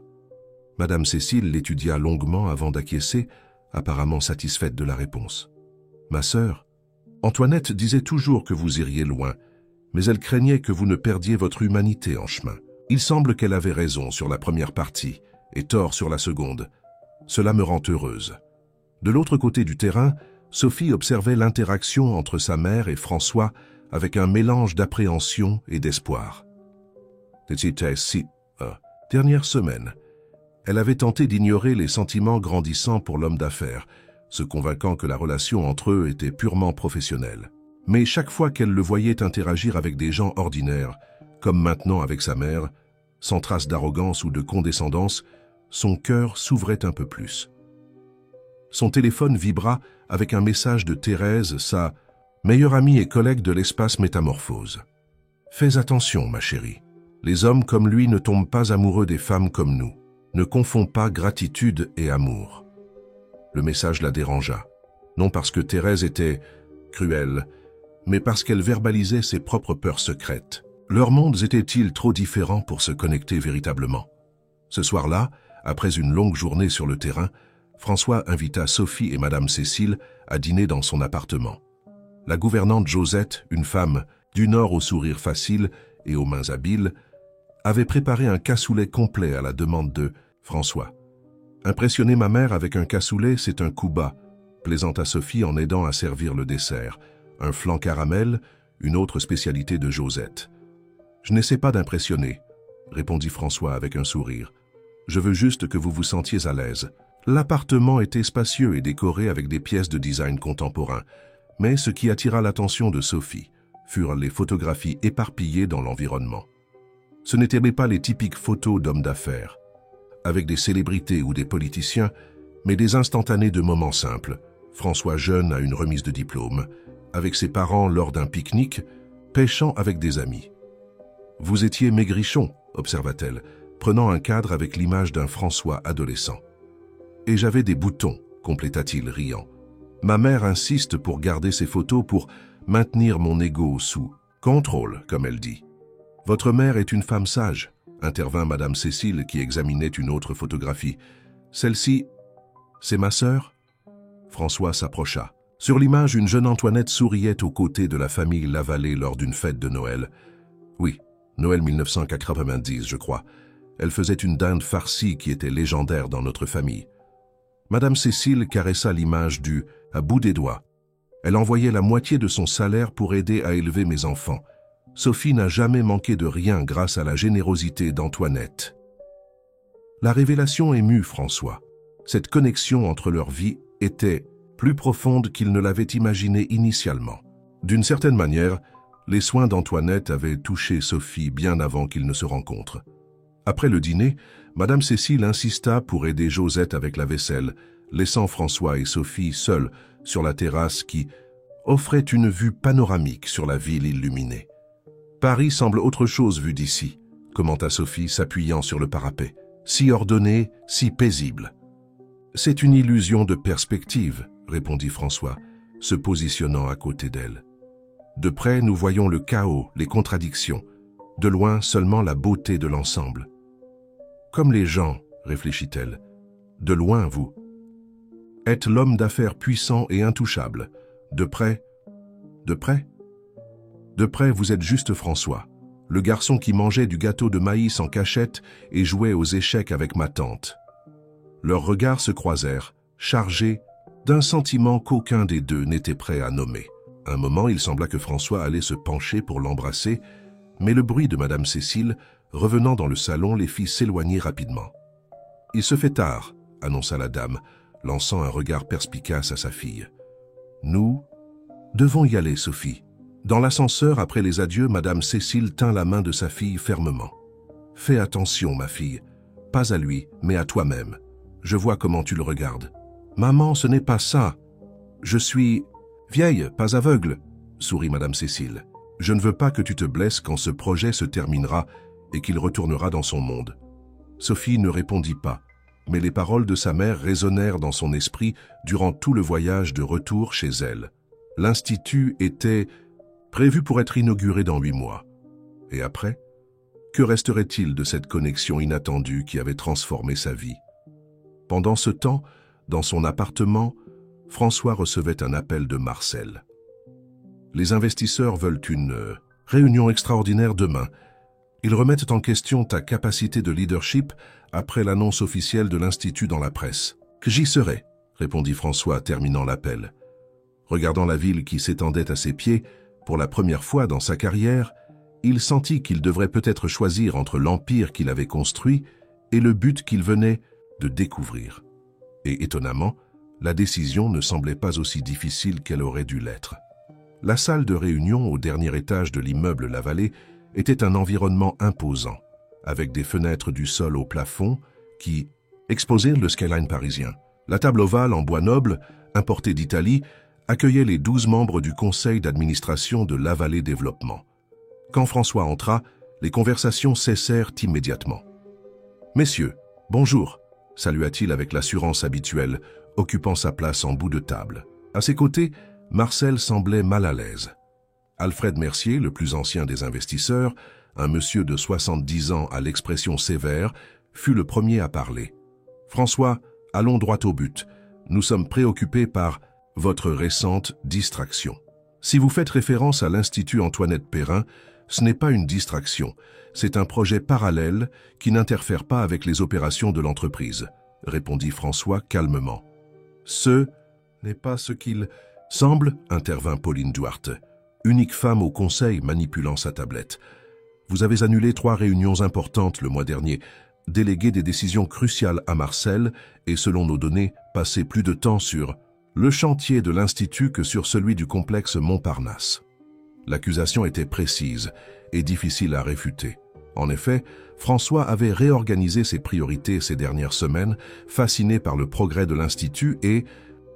S1: Madame Cécile l'étudia longuement avant d'acquiescer, apparemment satisfaite de la réponse. « Ma sœur, Antoinette disait toujours que vous iriez loin, mais elle craignait que vous ne perdiez votre humanité en chemin. Il semble qu'elle avait raison sur la première partie et tort sur la seconde. Cela me rend heureuse. » De l'autre côté du terrain, Sophie observait l'interaction entre sa mère et François avec un mélange d'appréhension et d'espoir. Dernière semaine, elle avait tenté d'ignorer les sentiments grandissants pour l'homme d'affaires, se convainquant que la relation entre eux était purement professionnelle. Mais chaque fois qu'elle le voyait interagir avec des gens ordinaires, comme maintenant avec sa mère, sans trace d'arrogance ou de condescendance, son cœur s'ouvrait un peu plus. Son téléphone vibra avec un message de Thérèse, sa meilleure amie et collègue de l'espace Métamorphose. « Fais attention, ma chérie. Les hommes comme lui ne tombent pas amoureux des femmes comme nous. Ne confonds pas gratitude et amour. » Le message la dérangea, non parce que Thérèse était cruelle, mais parce qu'elle verbalisait ses propres peurs secrètes. Leurs mondes étaient-ils trop différents pour se connecter véritablement? Ce soir-là, après une longue journée sur le terrain, François invita Sophie et Madame Cécile à dîner dans son appartement. La gouvernante Josette, une femme du Nord au sourire facile et aux mains habiles, avait préparé un cassoulet complet à la demande de François. Impressionner ma mère avec un cassoulet, c'est un coup bas, plaisanta Sophie en aidant à servir le dessert. Un flan caramel, une autre spécialité de Josette. Je n'essaie pas d'impressionner, répondit François avec un sourire. Je veux juste que vous vous sentiez à l'aise. L'appartement était spacieux et décoré avec des pièces de design contemporain, mais ce qui attira l'attention de Sophie furent les photographies éparpillées dans l'environnement. Ce n'étaient pas les typiques photos d'hommes d'affaires, avec des célébrités ou des politiciens, mais des instantanés de moments simples. François jeune à une remise de diplôme, avec ses parents lors d'un pique-nique, pêchant avec des amis. « Vous étiez maigrichon », observa-t-elle, prenant un cadre avec l'image d'un François adolescent. « Et j'avais des boutons », compléta-t-il, riant. « Ma mère insiste pour garder ces photos pour maintenir mon ego sous contrôle, comme elle dit. »« Votre mère est une femme sage », intervint Madame Cécile qui examinait une autre photographie. « Celle-ci, c'est ma sœur ?» François s'approcha. Sur l'image, une jeune Antoinette souriait aux côtés de la famille Lavallée lors d'une fête de Noël. Oui, Noël 1990, je crois. Elle faisait une dinde farcie qui était légendaire dans notre famille. Madame Cécile caressa l'image du « à bout des doigts ». Elle envoyait la moitié de son salaire pour aider à élever mes enfants. Sophie n'a jamais manqué de rien grâce à la générosité d'Antoinette. La révélation émut François. Cette connexion entre leurs vies était plus profonde qu'il ne l'avait imaginé initialement. D'une certaine manière, les soins d'Antoinette avaient touché Sophie bien avant qu'ils ne se rencontrent. Après le dîner, Madame Cécile insista pour aider Josette avec la vaisselle, laissant François et Sophie seuls sur la terrasse qui offrait une vue panoramique sur la ville illuminée. « Paris semble autre chose vu d'ici », commenta Sophie s'appuyant sur le parapet. « Si ordonné, si paisible. »« C'est une illusion de perspective », répondit François, se positionnant à côté d'elle. « De près, nous voyons le chaos, les contradictions. De loin, seulement la beauté de l'ensemble. »« Comme les gens, » réfléchit-elle. « De loin, vous. Êtes l'homme d'affaires puissant et intouchable. De près, vous êtes juste François, le garçon qui mangeait du gâteau de maïs en cachette et jouait aux échecs avec ma tante. » Leurs regards se croisèrent, chargés d'un sentiment qu'aucun des deux n'était prêt à nommer. Un moment, il sembla que François allait se pencher pour l'embrasser, mais le bruit de Madame Cécile, revenant dans le salon, les fit s'éloigner rapidement. « Il se fait tard », annonça la dame, lançant un regard perspicace à sa fille. « Nous devons y aller, Sophie. » Dans l'ascenseur, après les adieux, Madame Cécile tint la main de sa fille fermement. « Fais attention, ma fille. Pas à lui, mais à toi-même. Je vois comment tu le regardes. »« Maman, ce n'est pas ça. Je suis vieille, pas aveugle, » sourit Madame Cécile. « Je ne veux pas que tu te blesses quand ce projet se terminera et qu'il retournera dans son monde. » Sophie ne répondit pas, mais les paroles de sa mère résonnèrent dans son esprit durant tout le voyage de retour chez elle. L'institut était prévu pour être inauguré dans 8 mois. Et après, que resterait-il de cette connexion inattendue qui avait transformé sa vie? Pendant ce temps, dans son appartement, François recevait un appel de Marcel. « Les investisseurs veulent une réunion extraordinaire demain. Ils remettent en question ta capacité de leadership après l'annonce officielle de l'Institut dans la presse. »« J'y serai, » répondit François, terminant l'appel. Regardant la ville qui s'étendait à ses pieds, pour la première fois dans sa carrière, il sentit qu'il devrait peut-être choisir entre l'empire qu'il avait construit et le but qu'il venait de découvrir. Et étonnamment, la décision ne semblait pas aussi difficile qu'elle aurait dû l'être. La salle de réunion au dernier étage de l'immeuble Lavallée était un environnement imposant, avec des fenêtres du sol au plafond qui exposaient le skyline parisien. La table ovale en bois noble, importée d'Italie, accueillait les 12 membres du conseil d'administration de Lavallée Développement. Quand François entra, les conversations cessèrent immédiatement. « Messieurs, bonjour », salua-t-il avec l'assurance habituelle, occupant sa place en bout de table. À ses côtés, Marcel semblait mal à l'aise. Alfred Mercier, le plus ancien des investisseurs, un monsieur de 70 ans à l'expression sévère, fut le premier à parler. « François, allons droit au but. Nous sommes préoccupés par votre récente distraction. Si vous faites référence à l'Institut Antoinette Perrin, ce n'est pas une distraction, c'est un projet parallèle qui n'interfère pas avec les opérations de l'entreprise, » répondit François calmement. « Ce n'est pas ce qu'il semble, » intervint Pauline Duarte, unique femme au conseil manipulant sa tablette. « Vous avez annulé 3 réunions importantes le mois dernier, délégué des décisions cruciales à Marcel et, selon nos données, passé plus de temps sur le chantier de l'Institut que sur celui du complexe Montparnasse. » L'accusation était précise et difficile à réfuter. En effet, François avait réorganisé ses priorités ces dernières semaines, fasciné par le progrès de l'Institut et,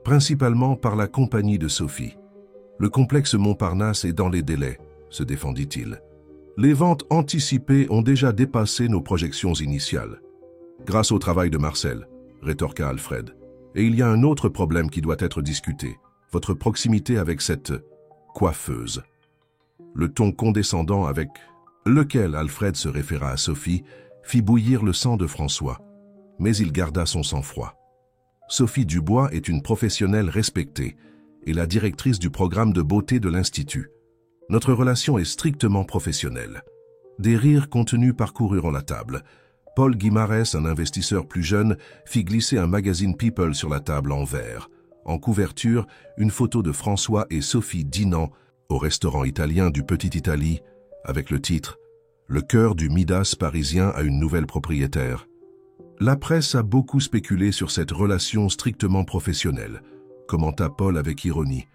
S1: principalement, par la compagnie de Sophie. « Le complexe Montparnasse est dans les délais », se défendit-il. « Les ventes anticipées ont déjà dépassé nos projections initiales. »« Grâce au travail de Marcel », rétorqua Alfred. « Et il y a un autre problème qui doit être discuté, votre proximité avec cette coiffeuse. » Le ton condescendant avec lequel Alfred se référa à Sophie fit bouillir le sang de François, mais il garda son sang-froid. Sophie Dubois est une professionnelle respectée et la directrice du programme de beauté de l'Institut. Notre relation est strictement professionnelle. Des rires contenus parcoururent la table. Paul Guimarès, un investisseur plus jeune, fit glisser un magazine People sur la table en verre. En couverture, une photo de François et Sophie dînant au restaurant italien du Petit Italie, avec le titre « Le cœur du Midas parisien a une nouvelle propriétaire ». La presse a beaucoup spéculé sur cette relation strictement professionnelle, commenta Paul avec ironie.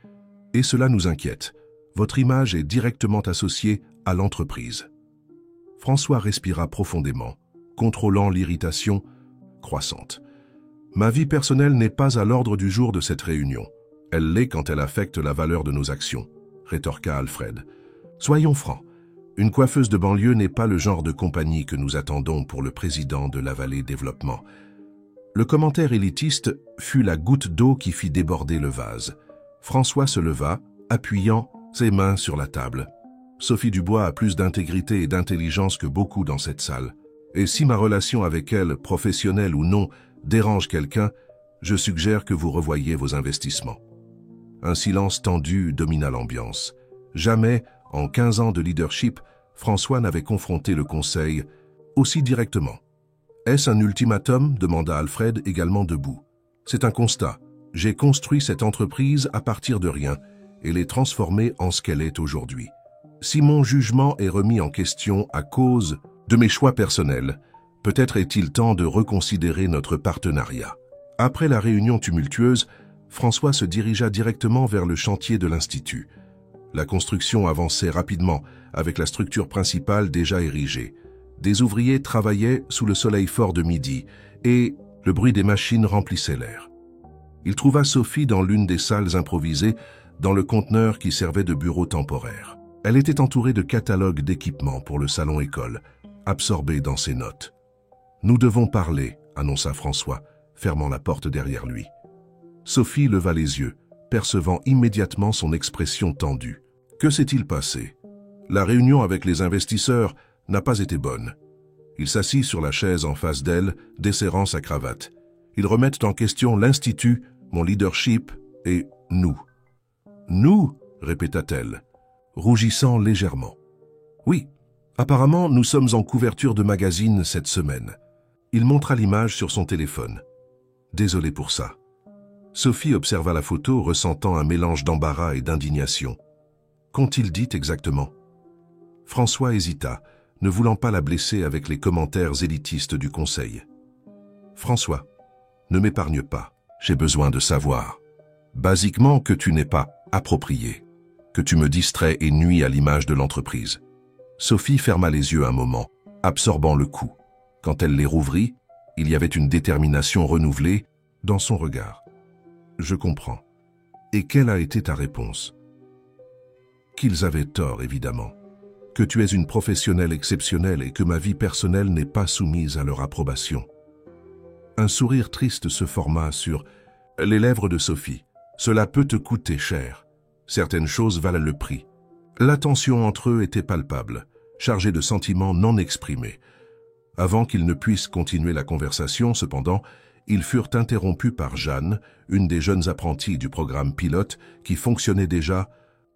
S1: Et cela nous inquiète. Votre image est directement associée à l'entreprise. François respira profondément, contrôlant l'irritation croissante. Ma vie personnelle n'est pas à l'ordre du jour de cette réunion. Elle l'est quand elle affecte la valeur de nos actions, rétorqua Alfred. Soyons francs, une coiffeuse de banlieue n'est pas le genre de compagnie que nous attendons pour le président de la Vallée Développement. Le commentaire élitiste fut la goutte d'eau qui fit déborder le vase. François se leva, appuyant ses mains sur la table. Sophie Dubois a plus d'intégrité et d'intelligence que beaucoup dans cette salle. Et si ma relation avec elle, professionnelle ou non, dérange quelqu'un, je suggère que vous revoyiez vos investissements. Un silence tendu domina l'ambiance. Jamais, en 15 ans de leadership, François n'avait confronté le conseil aussi directement. « Est-ce un ultimatum ?» demanda Alfred, également debout. « C'est un constat. J'ai construit cette entreprise à partir de rien et l'ai transformée en ce qu'elle est aujourd'hui. Si mon jugement est remis en question à cause de mes choix personnels, peut-être est-il temps de reconsidérer notre partenariat. » Après la réunion tumultueuse, François se dirigea directement vers le chantier de l'Institut. La construction avançait rapidement, avec la structure principale déjà érigée. Des ouvriers travaillaient sous le soleil fort de midi, et le bruit des machines remplissait l'air. Il trouva Sophie dans l'une des salles improvisées, dans le conteneur qui servait de bureau temporaire. Elle était entourée de catalogues d'équipements pour le salon-école, absorbée dans ses notes. « Nous devons parler », annonça François, fermant la porte derrière lui. Sophie leva les yeux, percevant immédiatement son expression tendue. Que s'est-il passé? La réunion avec les investisseurs n'a pas été bonne. Il s'assit sur la chaise en face d'elle, desserrant sa cravate. Ils remettent en question l'Institut, mon leadership et nous. « Nous ?» répéta-t-elle, rougissant légèrement. « Oui, apparemment nous sommes en couverture de magazine cette semaine. » Il montra l'image sur son téléphone. « Désolé pour ça. » Sophie observa la photo, ressentant un mélange d'embarras et d'indignation. Qu'ont-ils dit exactement? François hésita, ne voulant pas la blesser avec les commentaires élitistes du conseil. François, ne m'épargne pas, j'ai besoin de savoir. Basiquement que tu n'es pas approprié, que tu me distrais et nuis à l'image de l'entreprise. Sophie ferma les yeux un moment, absorbant le coup. Quand elle les rouvrit, il y avait une détermination renouvelée dans son regard. Je comprends. Et quelle a été ta réponse? Qu'ils avaient tort, évidemment. Que tu es une professionnelle exceptionnelle et que ma vie personnelle n'est pas soumise à leur approbation. Un sourire triste se forma sur les lèvres de Sophie. Cela peut te coûter cher. Certaines choses valent le prix. La tension entre eux était palpable. chargé de sentiments non exprimés. Avant qu'ils ne puissent continuer la conversation, cependant, ils furent interrompus par Jeanne, une des jeunes apprenties du programme pilote qui fonctionnait déjà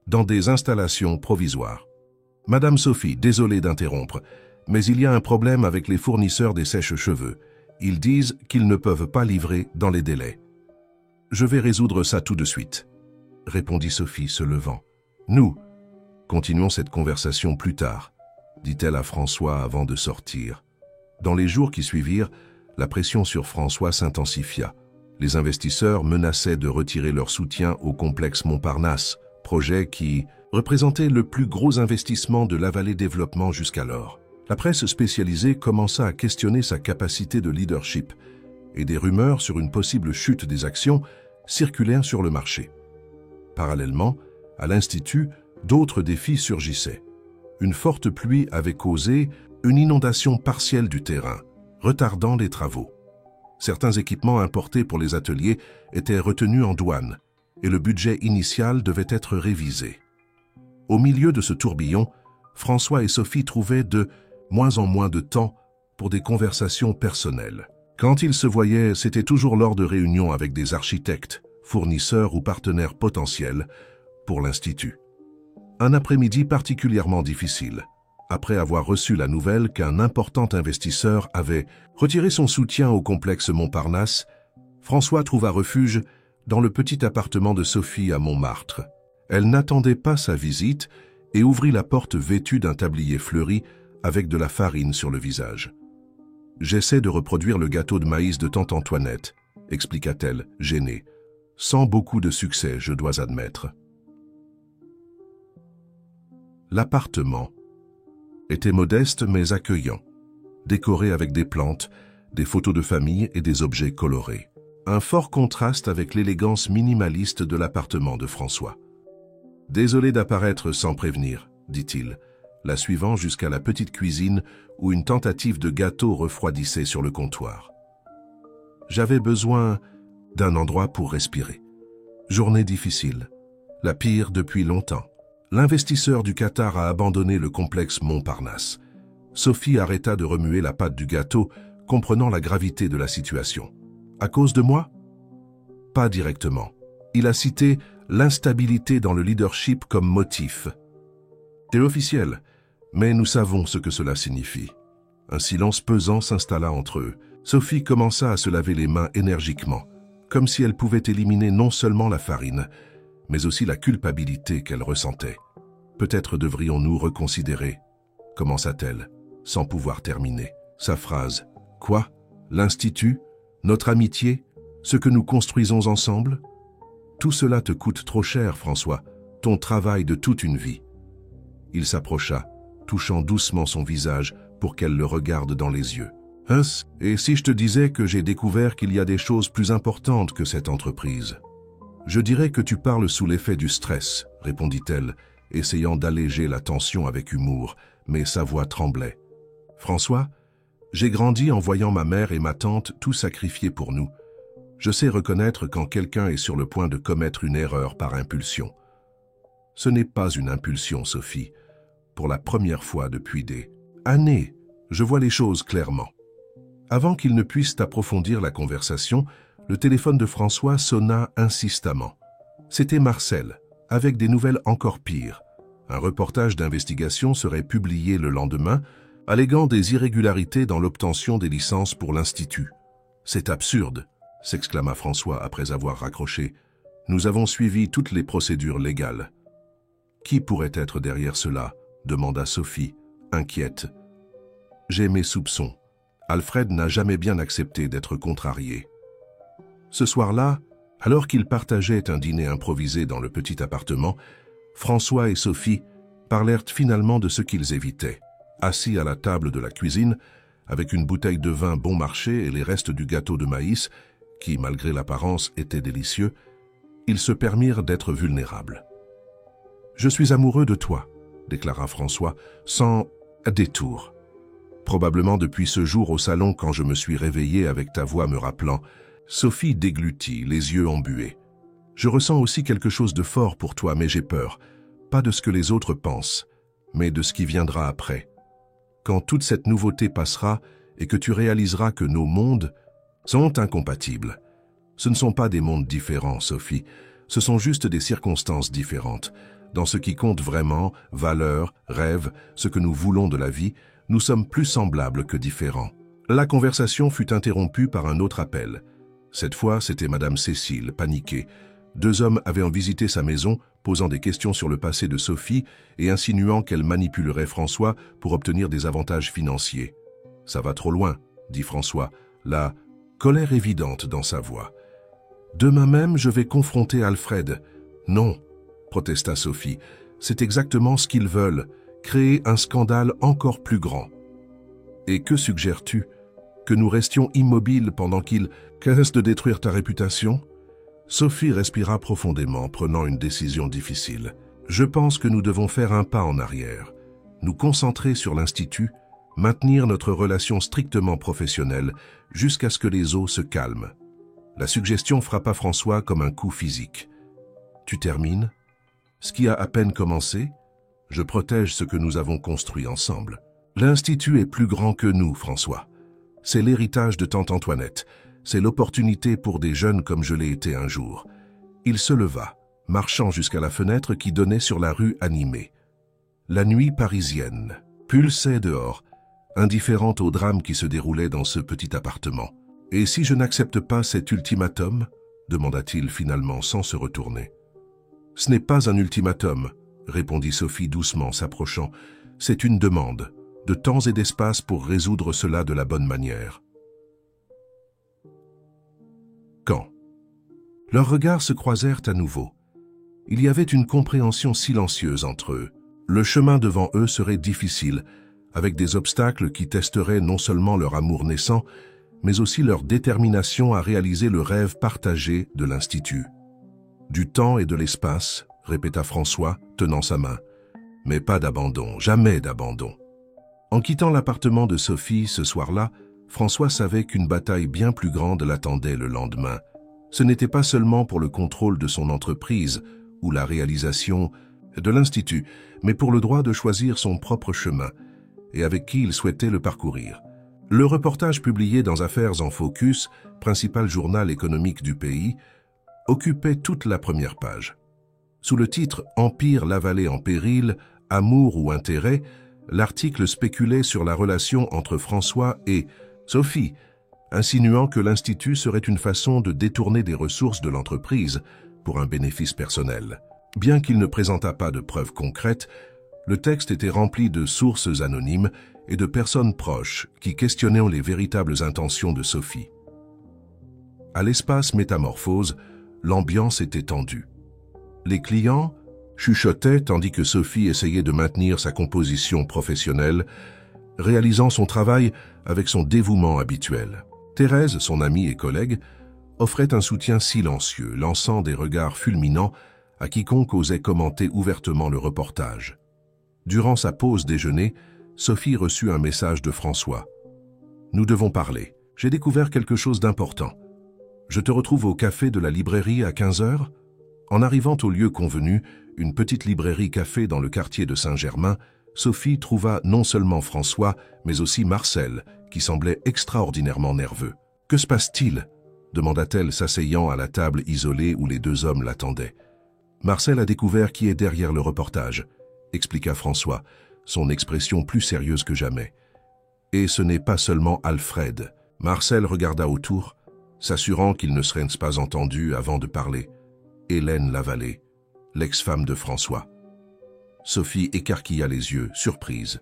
S1: dans des installations provisoires. « Madame Sophie, désolée d'interrompre, mais il y a un problème avec les fournisseurs des sèche-cheveux. Ils disent qu'ils ne peuvent pas livrer dans les délais. »« Je vais résoudre ça tout de suite, » répondit Sophie, se levant. « Nous continuons cette conversation plus tard, » dit-elle à François avant de sortir. Dans les jours qui suivirent, la pression sur François s'intensifia. Les investisseurs menaçaient de retirer leur soutien au complexe Montparnasse, projet qui représentait le plus gros investissement de la Vallée Développement jusqu'alors. La presse spécialisée commença à questionner sa capacité de leadership et des rumeurs sur une possible chute des actions circulèrent sur le marché. Parallèlement, à l'Institut, d'autres défis surgissaient. Une forte pluie avait causé une inondation partielle du terrain, retardant les travaux. Certains équipements importés pour les ateliers étaient retenus en douane et le budget initial devait être révisé. Au milieu de ce tourbillon, François et Sophie trouvaient de moins en moins de temps pour des conversations personnelles. Quand ils se voyaient, c'était toujours lors de réunions avec des architectes, fournisseurs ou partenaires potentiels pour l'Institut. Un après-midi particulièrement difficile. Après avoir reçu la nouvelle qu'un important investisseur avait retiré son soutien au complexe Montparnasse, François trouva refuge dans le petit appartement de Sophie à Montmartre. Elle n'attendait pas sa visite et ouvrit la porte vêtue d'un tablier fleuri avec de la farine sur le visage. « J'essaie de reproduire le gâteau de maïs de tante Antoinette », expliqua-t-elle, gênée. « Sans beaucoup de succès, je dois admettre. » L'appartement était modeste mais accueillant, décoré avec des plantes, des photos de famille et des objets colorés. Un fort contraste avec l'élégance minimaliste de l'appartement de François. « Désolé d'apparaître sans prévenir, » dit-il, la suivant jusqu'à la petite cuisine où une tentative de gâteau refroidissait sur le comptoir. « J'avais besoin d'un endroit pour respirer. Journée difficile, la pire depuis longtemps. » L'investisseur du Qatar a abandonné le complexe Montparnasse. Sophie arrêta de remuer la pâte du gâteau, comprenant la gravité de la situation. « À cause de moi ?» Pas directement. Il a cité l'instabilité dans le leadership comme motif. C'est officiel, mais nous savons ce que cela signifie. Un silence pesant s'installa entre eux. Sophie commença à se laver les mains énergiquement, comme si elle pouvait éliminer non seulement la farine, mais aussi la culpabilité qu'elle ressentait. « Peut-être devrions-nous reconsidérer » commença-t-elle, sans pouvoir terminer. Sa phrase « Quoi? L'Institut? Notre amitié? Ce que nous construisons ensemble? Tout cela te coûte trop cher, François, ton travail de toute une vie. » Il s'approcha, touchant doucement son visage pour qu'elle le regarde dans les yeux. « Hein? Et si je te disais que j'ai découvert qu'il y a des choses plus importantes que cette entreprise ?» « Je dirais que tu parles sous l'effet du stress, » répondit-elle, essayant d'alléger la tension avec humour, mais sa voix tremblait. « François, j'ai grandi en voyant ma mère et ma tante tout sacrifier pour nous. Je sais reconnaître quand quelqu'un est sur le point de commettre une erreur par impulsion. Ce n'est pas une impulsion, Sophie. Pour la première fois depuis des années, je vois les choses clairement. » Avant qu'ils ne puissent approfondir la conversation, le téléphone de François sonna insistamment. C'était Marcel, avec des nouvelles encore pires. Un reportage d'investigation serait publié le lendemain, alléguant des irrégularités dans l'obtention des licences pour l'Institut. « C'est absurde !» s'exclama François après avoir raccroché. « Nous avons suivi toutes les procédures légales. »« Qui pourrait être derrière cela ?» demanda Sophie, inquiète. « J'ai mes soupçons. Alfred n'a jamais bien accepté d'être contrarié. » Ce soir-là, alors qu'ils partageaient un dîner improvisé dans le petit appartement, François et Sophie parlèrent finalement de ce qu'ils évitaient. Assis à la table de la cuisine, avec une bouteille de vin bon marché et les restes du gâteau de maïs, qui, malgré l'apparence, était délicieux, ils se permirent d'être vulnérables. « Je suis amoureux de toi », déclara François, sans détour. Probablement depuis ce jour au salon quand je me suis réveillé avec ta voix me rappelant. Sophie déglutit, les yeux embués. « Je ressens aussi quelque chose de fort pour toi, mais j'ai peur. Pas de ce que les autres pensent. mais de ce qui viendra après. Quand toute cette nouveauté passera et que tu réaliseras que nos mondes sont incompatibles. Ce ne sont pas des mondes différents, Sophie, ce sont juste des circonstances différentes. Dans ce qui compte vraiment, valeurs, rêves, ce que nous voulons de la vie, nous sommes plus semblables que différents. La conversation fut interrompue par un autre appel. Cette fois, c'était Madame Cécile, paniquée. 2 hommes avaient visité sa maison, posant des questions sur le passé de Sophie et insinuant qu'elle manipulerait François pour obtenir des avantages financiers. « Ça va trop loin », dit François, la colère évidente dans sa voix. « Demain même, je vais confronter Alfred. »« Non », protesta Sophie, « c'est exactement ce qu'ils veulent, créer un scandale encore plus grand. »« Et que suggères-tu? Que nous restions immobiles pendant qu'ils... Qu'est-ce de détruire ta réputation ?» Sophie respira profondément, prenant une décision difficile. « Je pense que nous devons faire un pas en arrière, nous concentrer sur l'Institut, maintenir notre relation strictement professionnelle jusqu'à ce que les eaux se calment. » La suggestion frappa François comme un coup physique. « Tu termines? Ce qui a à peine commencé? Je protège ce que nous avons construit ensemble. L'Institut est plus grand que nous, François. C'est l'héritage de tante Antoinette. C'est l'opportunité pour des jeunes comme je l'ai été un jour. » Il se leva, marchant jusqu'à la fenêtre qui donnait sur la rue animée. La nuit parisienne pulsait dehors, indifférente au drame qui se déroulait dans ce petit appartement. « Et si je n'accepte pas cet ultimatum ?» demanda-t-il finalement sans se retourner. « Ce n'est pas un ultimatum », répondit Sophie doucement, s'approchant. « C'est une demande, de temps et d'espace pour résoudre cela de la bonne manière. » Quand leurs regards se croisèrent à nouveau, il y avait une compréhension silencieuse entre eux. Le chemin devant eux serait difficile, avec des obstacles qui testeraient non seulement leur amour naissant, mais aussi leur détermination à réaliser le rêve partagé de l'Institut. « Du temps et de l'espace », répéta François, tenant sa main. « Mais pas d'abandon, jamais d'abandon. » En quittant l'appartement de Sophie ce soir-là, François savait qu'une bataille bien plus grande l'attendait le lendemain. Ce n'était pas seulement pour le contrôle de son entreprise ou la réalisation de l'Institut, mais pour le droit de choisir son propre chemin et avec qui il souhaitait le parcourir. Le reportage publié dans Affaires en Focus, principal journal économique du pays, occupait toute la première page. Sous le titre « Empire Lavallée en péril, amour ou intérêt », l'article spéculait sur la relation entre François et Sophie, insinuant que l'Institut serait une façon de détourner des ressources de l'entreprise pour un bénéfice personnel. Bien qu'il ne présentât pas de preuves concrètes, le texte était rempli de sources anonymes et de personnes proches qui questionnaient les véritables intentions de Sophie. À l'espace Métamorphose, l'ambiance était tendue. Les clients chuchotaient tandis que Sophie essayait de maintenir sa composition professionnelle, réalisant son travail avec son dévouement habituel. Thérèse, son amie et collègue, offrait un soutien silencieux, lançant des regards fulminants à quiconque osait commenter ouvertement le reportage. Durant sa pause déjeuner, Sophie reçut un message de François. « Nous devons parler. J'ai découvert quelque chose d'important. Je te retrouve au café de la librairie à 15 h. » En arrivant au lieu convenu, une petite librairie-café dans le quartier de Saint-Germain, Sophie trouva non seulement François, mais aussi Marcel, qui semblait extraordinairement nerveux. « Que se passe-t-il » demanda-t-elle, s'asseyant à la table isolée où les 2 hommes l'attendaient. « Marcel a découvert qui est derrière le reportage », expliqua François, son expression plus sérieuse que jamais. « Et ce n'est pas seulement Alfred. » Marcel regarda autour, s'assurant qu'il ne serait pas entendu avant de parler. Hélène Lavallée, l'ex-femme de François. Sophie écarquilla les yeux, surprise.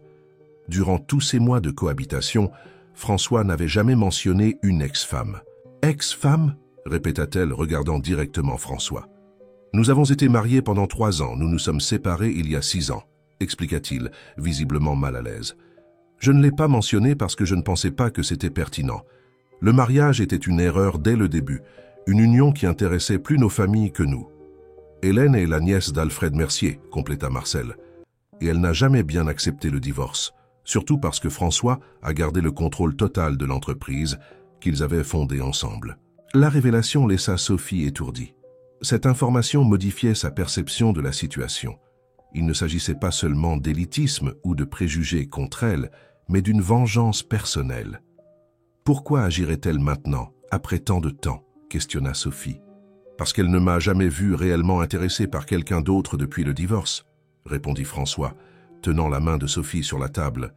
S1: Durant tous ces mois de cohabitation, François n'avait jamais mentionné une ex-femme. « Ex-femme » répéta-t-elle, regardant directement François. « Nous avons été mariés pendant 3 ans, nous nous sommes séparés il y a 6 ans, expliqua-t-il, visiblement mal à l'aise. Je ne l'ai pas mentionné parce que je ne pensais pas que c'était pertinent. Le mariage était une erreur dès le début, une union qui intéressait plus nos familles que nous. Hélène est la nièce d'Alfred Mercier, compléta Marcel, et elle n'a jamais bien accepté le divorce, surtout parce que François a gardé le contrôle total de l'entreprise qu'ils avaient fondée ensemble. » La révélation laissa Sophie étourdie. Cette information modifiait sa perception de la situation. Il ne s'agissait pas seulement d'élitisme ou de préjugés contre elle, mais d'une vengeance personnelle. Pourquoi agirait-elle maintenant, après tant de temps? Questionna Sophie. Parce qu'elle ne m'a jamais vu réellement intéressée par quelqu'un d'autre depuis le divorce, répondit François, tenant la main de Sophie sur la table.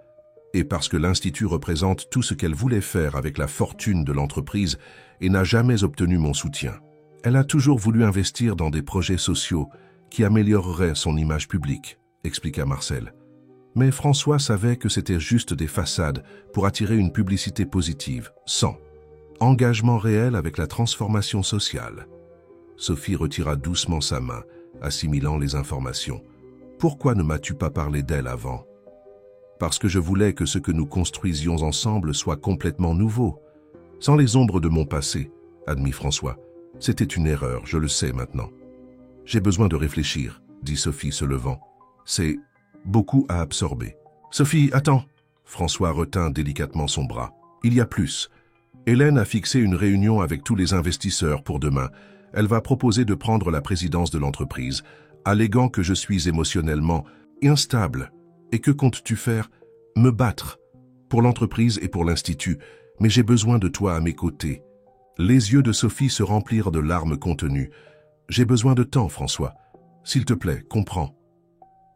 S1: Et parce que l'Institut représente tout ce qu'elle voulait faire avec la fortune de l'entreprise et n'a jamais obtenu mon soutien. Elle a toujours voulu investir dans des projets sociaux qui amélioreraient son image publique, expliqua Marcel. Mais François savait que c'était juste des façades pour attirer une publicité positive, sans engagement réel avec la transformation sociale. Sophie retira doucement sa main, assimilant les informations. « Pourquoi ne m'as-tu pas parlé d'elle avant ?»« Parce que je voulais que ce que nous construisions ensemble soit complètement nouveau, sans les ombres de mon passé, » admit François. « C'était une erreur, je le sais maintenant. »« J'ai besoin de réfléchir, » dit Sophie se levant. « C'est beaucoup à absorber. »« Sophie, attends !» François retint délicatement son bras. « Il y a plus. Hélène a fixé une réunion avec tous les investisseurs pour demain. Elle va proposer de prendre la présidence de l'entreprise, alléguant que je suis émotionnellement instable. Et que comptes-tu faire? Me battre. Pour l'entreprise et pour l'Institut. Mais j'ai besoin de toi à mes côtés. » Les yeux de Sophie se remplirent de larmes contenues. « J'ai besoin de temps, François. S'il te plaît, comprends. »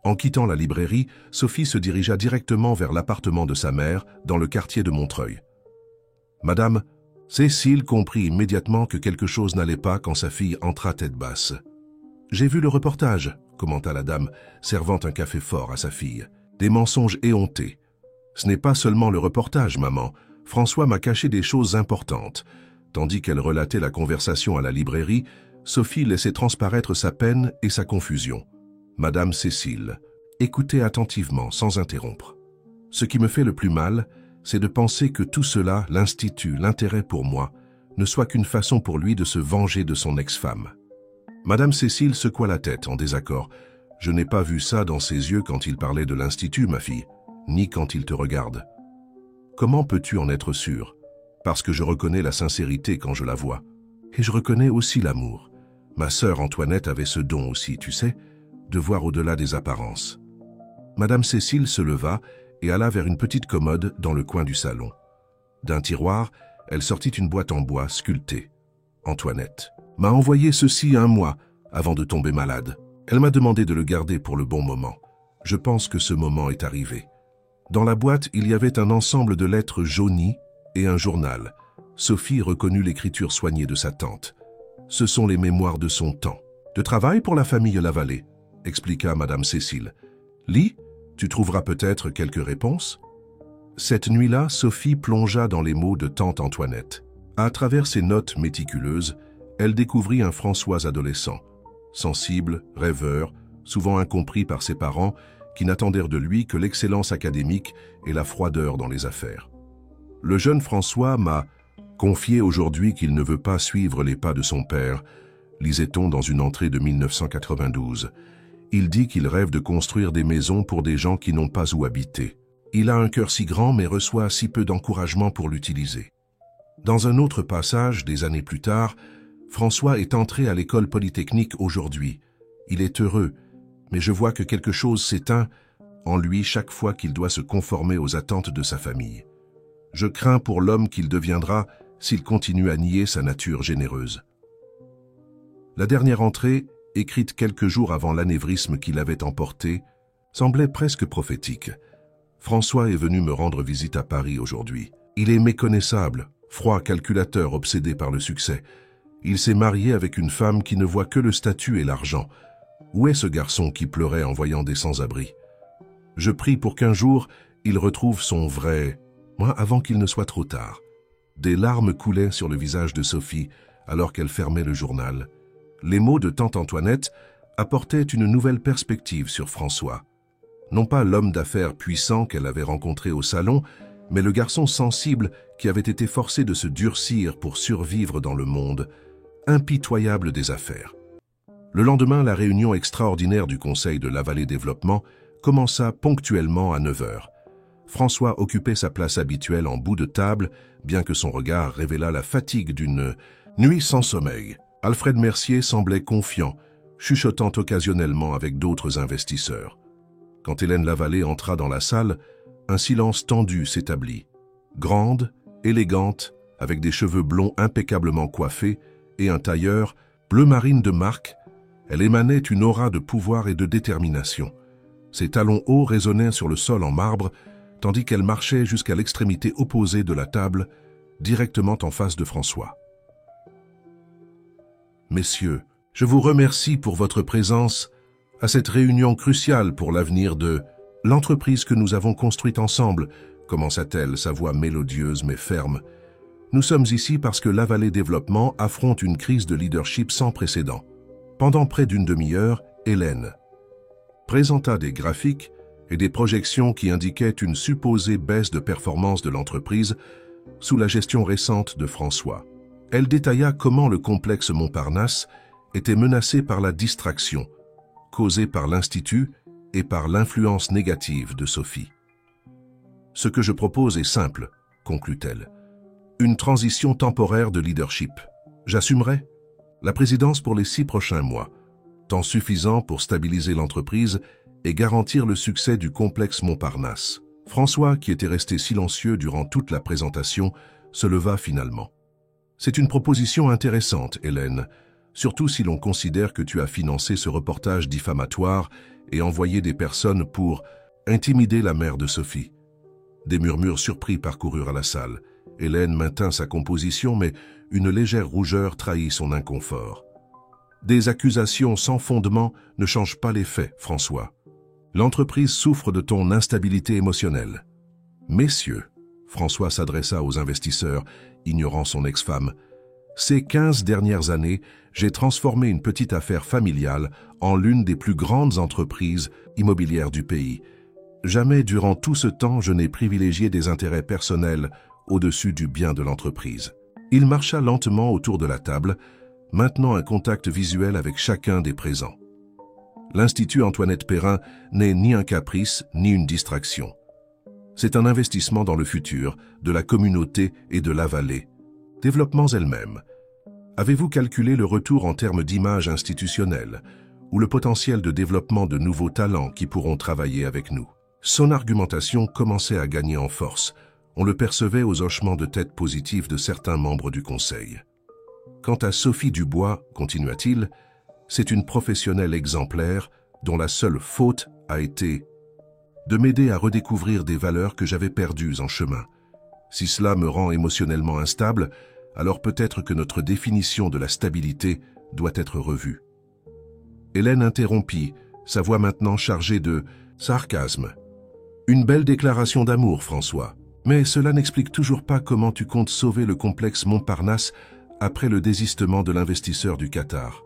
S1: En quittant la librairie, Sophie se dirigea directement vers l'appartement de sa mère, dans le quartier de Montreuil. Madame Cécile comprit immédiatement que quelque chose n'allait pas quand sa fille entra tête basse. « J'ai vu le reportage, » commenta la dame, servant un café fort à sa fille. « Des mensonges éhontés. Ce n'est pas seulement le reportage, maman. François m'a caché des choses importantes. » Tandis qu'elle relatait la conversation à la librairie, Sophie laissait transparaître sa peine et sa confusion. Madame Cécile écoutait attentivement, sans interrompre. « Ce qui me fait le plus mal, c'est de penser que tout cela, l'Institut, l'intérêt pour moi, ne soit qu'une façon pour lui de se venger de son ex-femme. » Madame Cécile secoua la tête en désaccord. « Je n'ai pas vu ça dans ses yeux quand il parlait de l'Institut, ma fille, ni quand il te regarde. »« Comment peux-tu en être sûre ? Parce que je reconnais la sincérité quand je la vois. Et je reconnais aussi l'amour. Ma sœur Antoinette avait ce don aussi, tu sais, de voir au-delà des apparences. » Madame Cécile se leva et alla vers une petite commode dans le coin du salon. D'un tiroir, elle sortit une boîte en bois sculptée. Antoinette m'a envoyé ceci 1 mois avant de tomber malade. Elle m'a demandé de le garder pour le bon moment. Je pense que ce moment est arrivé. Dans la boîte, il y avait un ensemble de lettres jaunies et un journal. Sophie reconnut l'écriture soignée de sa tante. Ce sont les mémoires de son temps. De travail pour la famille Lavallée, expliqua Madame Cécile. Lis, tu trouveras peut-être quelques réponses. Cette nuit-là, Sophie plongea dans les mots de tante Antoinette. À travers ses notes méticuleuses, elle découvrit un François adolescent, sensible, rêveur, souvent incompris par ses parents, qui n'attendèrent de lui que l'excellence académique et la froideur dans les affaires. Le jeune François m'a confié aujourd'hui qu'il ne veut pas suivre les pas de son père, lisait-on dans une entrée de 1992. Il dit qu'il rêve de construire des maisons pour des gens qui n'ont pas où habiter. Il a un cœur si grand mais reçoit si peu d'encouragement pour l'utiliser. Dans un autre passage, des années plus tard, François est entré à l'école polytechnique aujourd'hui. Il est heureux, mais je vois que quelque chose s'éteint en lui chaque fois qu'il doit se conformer aux attentes de sa famille. Je crains pour l'homme qu'il deviendra s'il continue à nier sa nature généreuse. La dernière entrée, écrite quelques jours avant l'anévrisme qui l'avait emporté, semblait presque prophétique. François est venu me rendre visite à Paris aujourd'hui. Il est méconnaissable, froid calculateur obsédé par le succès. Il s'est marié avec une femme qui ne voit que le statut et l'argent. Où est ce garçon qui pleurait en voyant des sans-abri? Je prie pour qu'un jour, il retrouve son vrai moi avant qu'il ne soit trop tard. Des larmes coulaient sur le visage de Sophie alors qu'elle fermait le journal. Les mots de tante Antoinette apportaient une nouvelle perspective sur François. Non pas l'homme d'affaires puissant qu'elle avait rencontré au salon, mais le garçon sensible qui avait été forcé de se durcir pour survivre dans le monde impitoyable des affaires. Le lendemain, la réunion extraordinaire du Conseil de Lavallée Développement commença ponctuellement à 9 heures. François occupait sa place habituelle en bout de table, bien que son regard révélât la fatigue d'une nuit sans sommeil. Alfred Mercier semblait confiant, chuchotant occasionnellement avec d'autres investisseurs. Quand Hélène Lavallée entra dans la salle, un silence tendu s'établit. Grande, élégante, avec des cheveux blonds impeccablement coiffés et un tailleur bleu marine de marque, elle émanait une aura de pouvoir et de détermination. Ses talons hauts résonnaient sur le sol en marbre, tandis qu'elle marchait jusqu'à l'extrémité opposée de la table, directement en face de François. « Messieurs, je vous remercie pour votre présence à cette réunion cruciale pour l'avenir de l'entreprise que nous avons construite ensemble, commença-t-elle, sa voix mélodieuse mais ferme. Nous sommes ici parce que Lavallée Développement affronte une crise de leadership sans précédent. Pendant près d'une demi-heure, Hélène présenta des graphiques et des projections qui indiquaient une supposée baisse de performance de l'entreprise sous la gestion récente de François. Elle détailla comment le complexe Montparnasse était menacé par la distraction, causée par l'Institut et par l'influence négative de Sophie. « Ce que je propose est simple, » conclut-elle. « Une transition temporaire de leadership. J'assumerai la présidence pour les 6 prochains mois, temps suffisant pour stabiliser l'entreprise et garantir le succès du complexe Montparnasse. » François, qui était resté silencieux durant toute la présentation, se leva finalement. « C'est une proposition intéressante, Hélène, surtout si l'on considère que tu as financé ce reportage diffamatoire et envoyé des personnes pour intimider la mère de Sophie. » Des murmures surpris parcoururent à la salle. Hélène maintint sa composition, mais une légère rougeur trahit son inconfort. « Des accusations sans fondement ne changent pas les faits, François. L'entreprise souffre de ton instabilité émotionnelle. »« Messieurs, » François s'adressa aux investisseurs, ignorant son ex-femme, « ces 15 dernières années, j'ai transformé une petite affaire familiale en l'une des plus grandes entreprises immobilières du pays. Jamais durant tout ce temps, je n'ai privilégié des intérêts personnels au-dessus du bien de l'entreprise. » Il marcha lentement autour de la table, maintenant un contact visuel avec chacun des présents. L'Institut Antoinette Perrin n'est ni un caprice, ni une distraction. C'est un investissement dans le futur, de la communauté et de la vallée. Développements elles-mêmes. Avez-vous calculé le retour en termes d'image institutionnelle ou le potentiel de développement de nouveaux talents qui pourront travailler avec nous? Son argumentation commençait à gagner en force. On le percevait aux hochements de tête positifs de certains membres du conseil. Quant à Sophie Dubois, continua-t-il, c'est une professionnelle exemplaire dont la seule faute a été de m'aider à redécouvrir des valeurs que j'avais perdues en chemin. Si cela me rend émotionnellement instable, alors peut-être que notre définition de la stabilité doit être revue. Hélène interrompit, sa voix maintenant chargée de sarcasme. Une belle déclaration d'amour, François. Mais cela n'explique toujours pas comment tu comptes sauver le complexe Montparnasse après le désistement de l'investisseur du Qatar.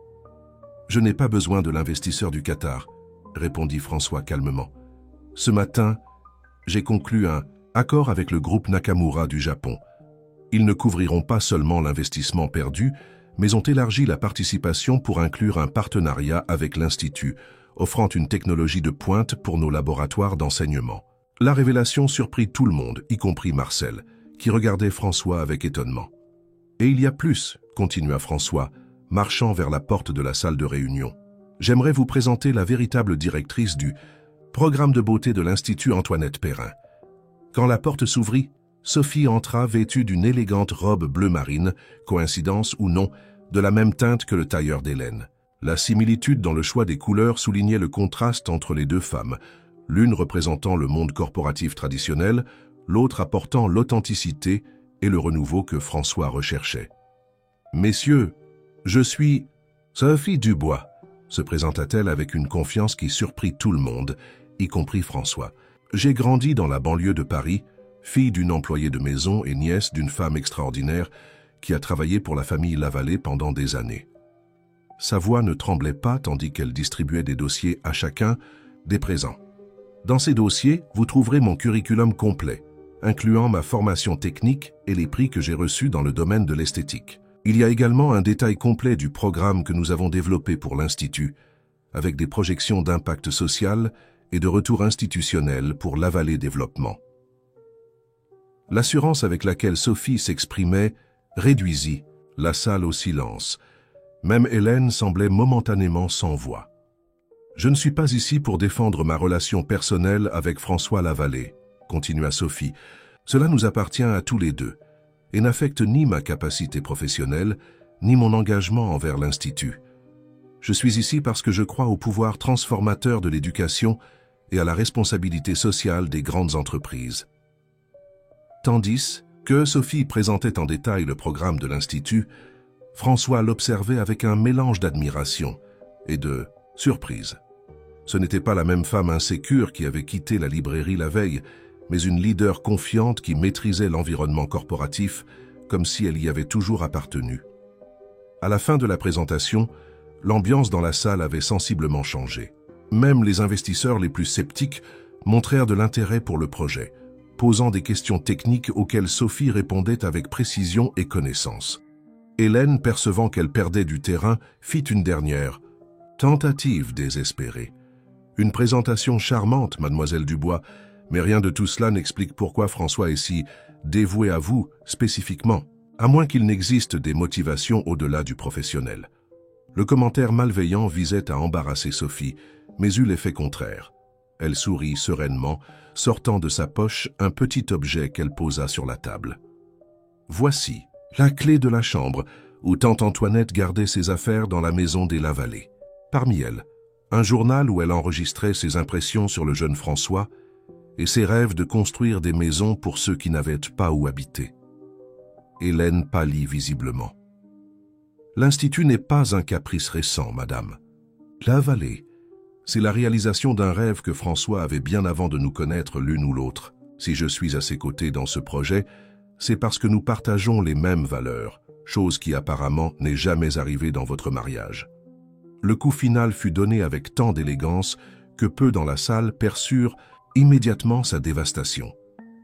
S1: Je n'ai pas besoin de l'investisseur du Qatar, répondit François calmement. Ce matin, j'ai conclu un accord avec le groupe Nakamura du Japon. Ils ne couvriront pas seulement l'investissement perdu, mais ont élargi la participation pour inclure un partenariat avec l'Institut, offrant une technologie de pointe pour nos laboratoires d'enseignement. La révélation surprit tout le monde, y compris Marcel, qui regardait François avec étonnement. « Et il y a plus, » continua François, marchant vers la porte de la salle de réunion. « J'aimerais vous présenter la véritable directrice du programme de beauté de l'Institut Antoinette Perrin. » Quand la porte s'ouvrit, Sophie entra vêtue d'une élégante robe bleu marine, coïncidence ou non, de la même teinte que le tailleur d'Hélène. La similitude dans le choix des couleurs soulignait le contraste entre les deux femmes, l'une représentant le monde corporatif traditionnel, l'autre apportant l'authenticité et le renouveau que François recherchait. « Messieurs, je suis Sophie Dubois », se présenta-t-elle avec une confiance qui surprit tout le monde, y compris François. « J'ai grandi dans la banlieue de Paris, fille d'une employée de maison et nièce d'une femme extraordinaire qui a travaillé pour la famille Lavallée pendant des années. » Sa voix ne tremblait pas tandis qu'elle distribuait des dossiers à chacun des présents. Dans ces dossiers, vous trouverez mon curriculum complet, incluant ma formation technique et les prix que j'ai reçus dans le domaine de l'esthétique. Il y a également un détail complet du programme que nous avons développé pour l'Institut, avec des projections d'impact social et de retour institutionnel pour Lavallée Développement. L'assurance avec laquelle Sophie s'exprimait réduisit la salle au silence, Même Hélène semblait momentanément sans voix. « Je ne suis pas ici pour défendre ma relation personnelle avec François Lavallée, continua Sophie. Cela nous appartient à tous les deux et n'affecte ni ma capacité professionnelle, ni mon engagement envers l'Institut. Je suis ici parce que je crois au pouvoir transformateur de l'éducation et à la responsabilité sociale des grandes entreprises. » Tandis que Sophie présentait en détail le programme de l'Institut, François l'observait avec un mélange d'admiration et de surprise. Ce n'était pas la même femme insécure qui avait quitté la librairie la veille, mais une leader confiante qui maîtrisait l'environnement corporatif comme si elle y avait toujours appartenu. À la fin de la présentation, l'ambiance dans la salle avait sensiblement changé. Même les investisseurs les plus sceptiques montrèrent de l'intérêt pour le projet, posant des questions techniques auxquelles Sophie répondait avec précision et connaissance. Hélène, percevant qu'elle perdait du terrain, fit une dernière tentative désespérée. Une présentation charmante, mademoiselle Dubois, mais rien de tout cela n'explique pourquoi François est si dévoué à vous, spécifiquement, à moins qu'il n'existe des motivations au-delà du professionnel. Le commentaire malveillant visait à embarrasser Sophie, mais eut l'effet contraire. Elle sourit sereinement, sortant de sa poche un petit objet qu'elle posa sur la table. Voici la clé de la chambre où tante Antoinette gardait ses affaires dans la maison des Lavallée. Parmi elles, un journal où elle enregistrait ses impressions sur le jeune François et ses rêves de construire des maisons pour ceux qui n'avaient pas où habiter. Hélène pâlit visiblement. L'Institut n'est pas un caprice récent, madame. Lavallée, c'est la réalisation d'un rêve que François avait bien avant de nous connaître l'une ou l'autre. Si je suis à ses côtés dans ce projet, c'est parce que nous partageons les mêmes valeurs, chose qui apparemment n'est jamais arrivée dans votre mariage. Le coup final fut donné avec tant d'élégance que peu dans la salle perçurent immédiatement sa dévastation.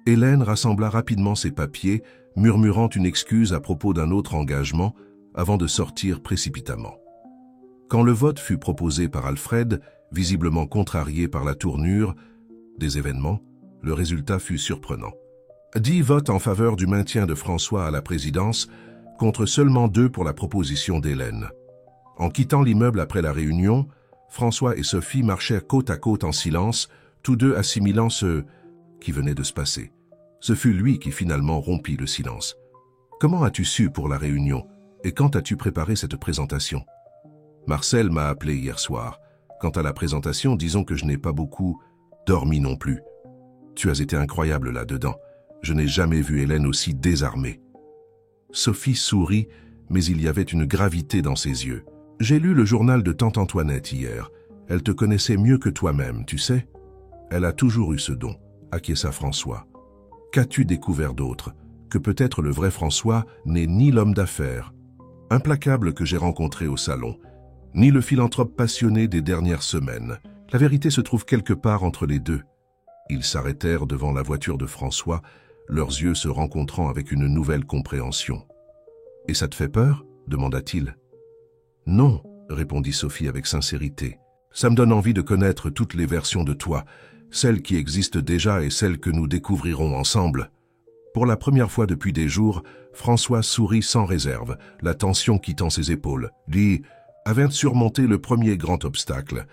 S1: Hélène rassembla rapidement ses papiers, murmurant une excuse à propos d'un autre engagement, avant de sortir précipitamment. Quand le vote fut proposé par Alfred, visiblement contrarié par la tournure des événements, le résultat fut surprenant. 10 votes en faveur du maintien de François à la présidence, contre seulement 2 pour la proposition d'Hélène. En quittant l'immeuble après la réunion, François et Sophie marchèrent côte à côte en silence, tous deux assimilant ce qui venait de se passer. Ce fut lui qui finalement rompit le silence. « Comment as-tu su pour la réunion et quand as-tu préparé cette présentation ?» Marcel m'a appelé hier soir. Quant à la présentation, disons que je n'ai pas beaucoup dormi non plus. Tu as été incroyable là-dedans. Je n'ai jamais vu Hélène aussi désarmée. Sophie sourit, mais il y avait une gravité dans ses yeux. J'ai lu le journal de tante Antoinette hier. Elle te connaissait mieux que toi-même, tu sais. Elle a toujours eu ce don, acquiesça François. Qu'as-tu découvert d'autre? Que peut-être le vrai François n'est ni l'homme d'affaires, implacable que j'ai rencontré au salon, ni le philanthrope passionné des dernières semaines. La vérité se trouve quelque part entre les deux. Ils s'arrêtèrent devant la voiture de François, leurs yeux se rencontrant avec une nouvelle compréhension. « Et ça te fait peur ?» demanda-t-il. « Non, » répondit Sophie avec sincérité. « Ça me donne envie de connaître toutes les versions de toi, celles qui existent déjà et celles que nous découvrirons ensemble. » Pour la première fois depuis des jours, François sourit sans réserve, la tension quittant ses épaules. Lui avait surmonté le premier grand obstacle,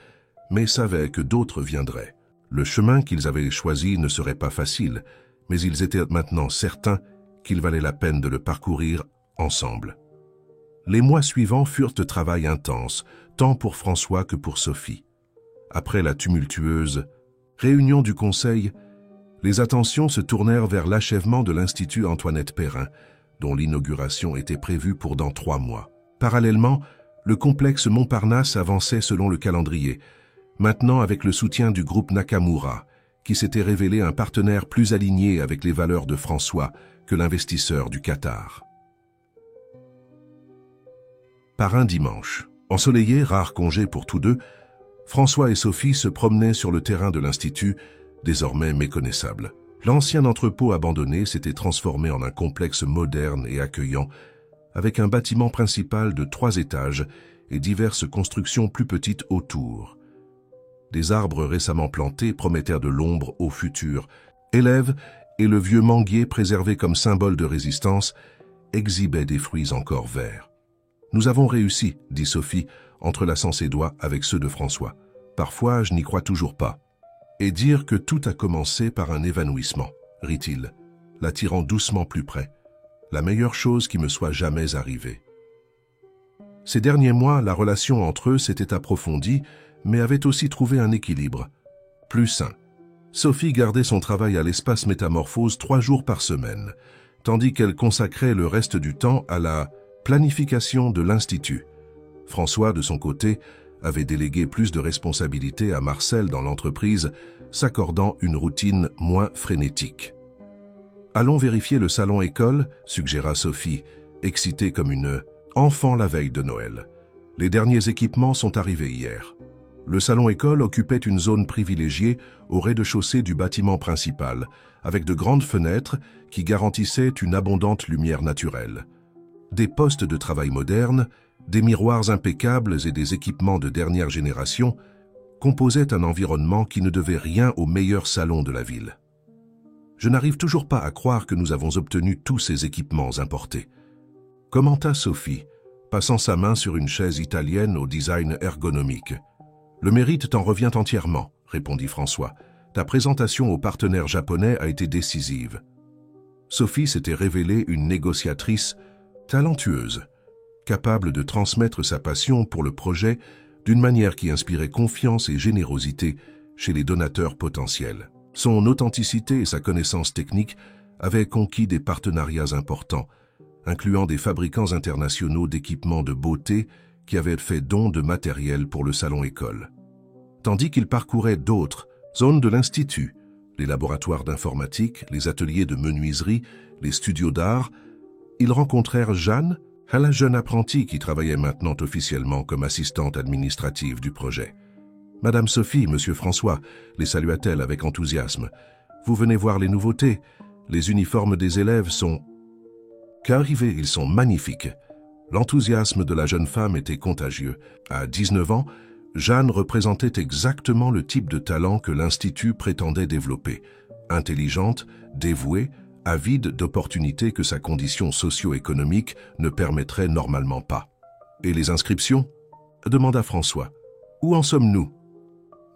S1: mais savait que d'autres viendraient. Le chemin qu'ils avaient choisi ne serait pas facile, mais ils étaient maintenant certains qu'il valait la peine de le parcourir ensemble. Les mois suivants furent de travail intense, tant pour François que pour Sophie. Après la tumultueuse réunion du conseil, les attentions se tournèrent vers l'achèvement de l'Institut Antoinette Perrin, dont l'inauguration était prévue pour dans 3 mois. Parallèlement, le complexe Montparnasse avançait selon le calendrier, maintenant avec le soutien du groupe Nakamura, qui s'était révélé un partenaire plus aligné avec les valeurs de François que l'investisseur du Qatar. Par un dimanche, ensoleillé, rare congé pour tous deux, François et Sophie se promenaient sur le terrain de l'Institut, désormais méconnaissable. L'ancien entrepôt abandonné s'était transformé en un complexe moderne et accueillant, avec un bâtiment principal de 3 étages et diverses constructions plus petites autour. Des arbres récemment plantés promettèrent de l'ombre au futur. Élèves et le vieux manguier préservé comme symbole de résistance exhibaient des fruits encore verts. Nous avons réussi, dit Sophie, entrelaçant ses doigts avec ceux de François. Parfois, je n'y crois toujours pas. Et dire que tout a commencé par un évanouissement, rit-il, l'attirant doucement plus près. La meilleure chose qui me soit jamais arrivée. Ces derniers mois, la relation entre eux s'était approfondie, mais avait aussi trouvé un équilibre, plus sain. Sophie gardait son travail à l'espace Métamorphose 3 jours par semaine, tandis qu'elle consacrait le reste du temps à la planification de l'Institut. François, de son côté, avait délégué plus de responsabilités à Marcel dans l'entreprise, s'accordant une routine moins frénétique. « Allons vérifier le salon école », suggéra Sophie, excitée comme une enfant la veille de Noël. Les derniers équipements sont arrivés hier. Le salon école occupait une zone privilégiée au rez-de-chaussée du bâtiment principal, avec de grandes fenêtres qui garantissaient une abondante lumière naturelle. Des postes de travail modernes, des miroirs impeccables et des équipements de dernière génération composaient un environnement qui ne devait rien au meilleur salon de la ville. Je n'arrive toujours pas à croire que nous avons obtenu tous ces équipements importés, commenta Sophie, passant sa main sur une chaise italienne au design ergonomique. Le mérite t'en revient entièrement, répondit François. Ta présentation aux partenaires japonais a été décisive. Sophie s'était révélée une négociatrice talentueuse, capable de transmettre sa passion pour le projet d'une manière qui inspirait confiance et générosité chez les donateurs potentiels. Son authenticité et sa connaissance technique avaient conquis des partenariats importants, incluant des fabricants internationaux d'équipements de beauté qui avaient fait don de matériel pour le salon école. Tandis qu'il parcourait d'autres zones de l'Institut, les laboratoires d'informatique, les ateliers de menuiserie, les studios d'art, ils rencontrèrent Jeanne, la jeune apprentie qui travaillait maintenant officiellement comme assistante administrative du projet. « Madame Sophie, Monsieur François », les salua-t-elle avec enthousiasme. « Vous venez voir les nouveautés. Les uniformes des élèves sont... » Qu'arrivés, ils sont magnifiques. L'enthousiasme de la jeune femme était contagieux. À 19 ans, Jeanne représentait exactement le type de talent que l'Institut prétendait développer. Intelligente, dévouée, avide d'opportunités que sa condition socio-économique ne permettrait normalement pas. « Et les inscriptions ?» demanda François. « Où en sommes-nous ?»«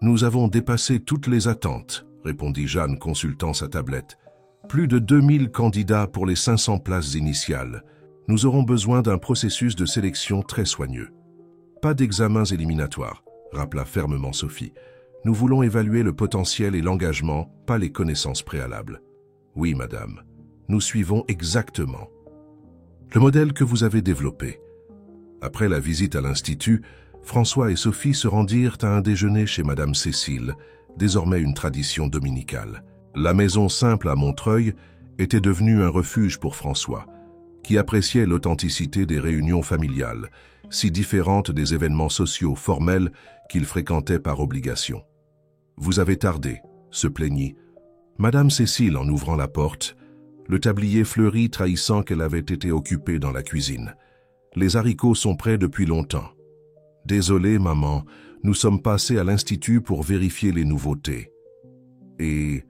S1: Nous avons dépassé toutes les attentes, » répondit Jeanne consultant sa tablette. « Plus de 2000 candidats pour les 500 places initiales. Nous aurons besoin d'un processus de sélection très soigneux. » « Pas d'examens éliminatoires, » rappela fermement Sophie. « Nous voulons évaluer le potentiel et l'engagement, pas les connaissances préalables. » « Oui, madame, nous suivons exactement le modèle que vous avez développé. » Après la visite à l'Institut, François et Sophie se rendirent à un déjeuner chez madame Cécile, désormais une tradition dominicale. La maison simple à Montreuil était devenue un refuge pour François, qui appréciait l'authenticité des réunions familiales, si différentes des événements sociaux formels qu'il fréquentait par obligation. « Vous avez tardé », se plaignit Madame Cécile en ouvrant la porte, le tablier fleuri trahissant qu'elle avait été occupée dans la cuisine. « Les haricots sont prêts depuis longtemps. »« Désolée, maman, nous sommes passés à l'Institut pour vérifier les nouveautés. »« Et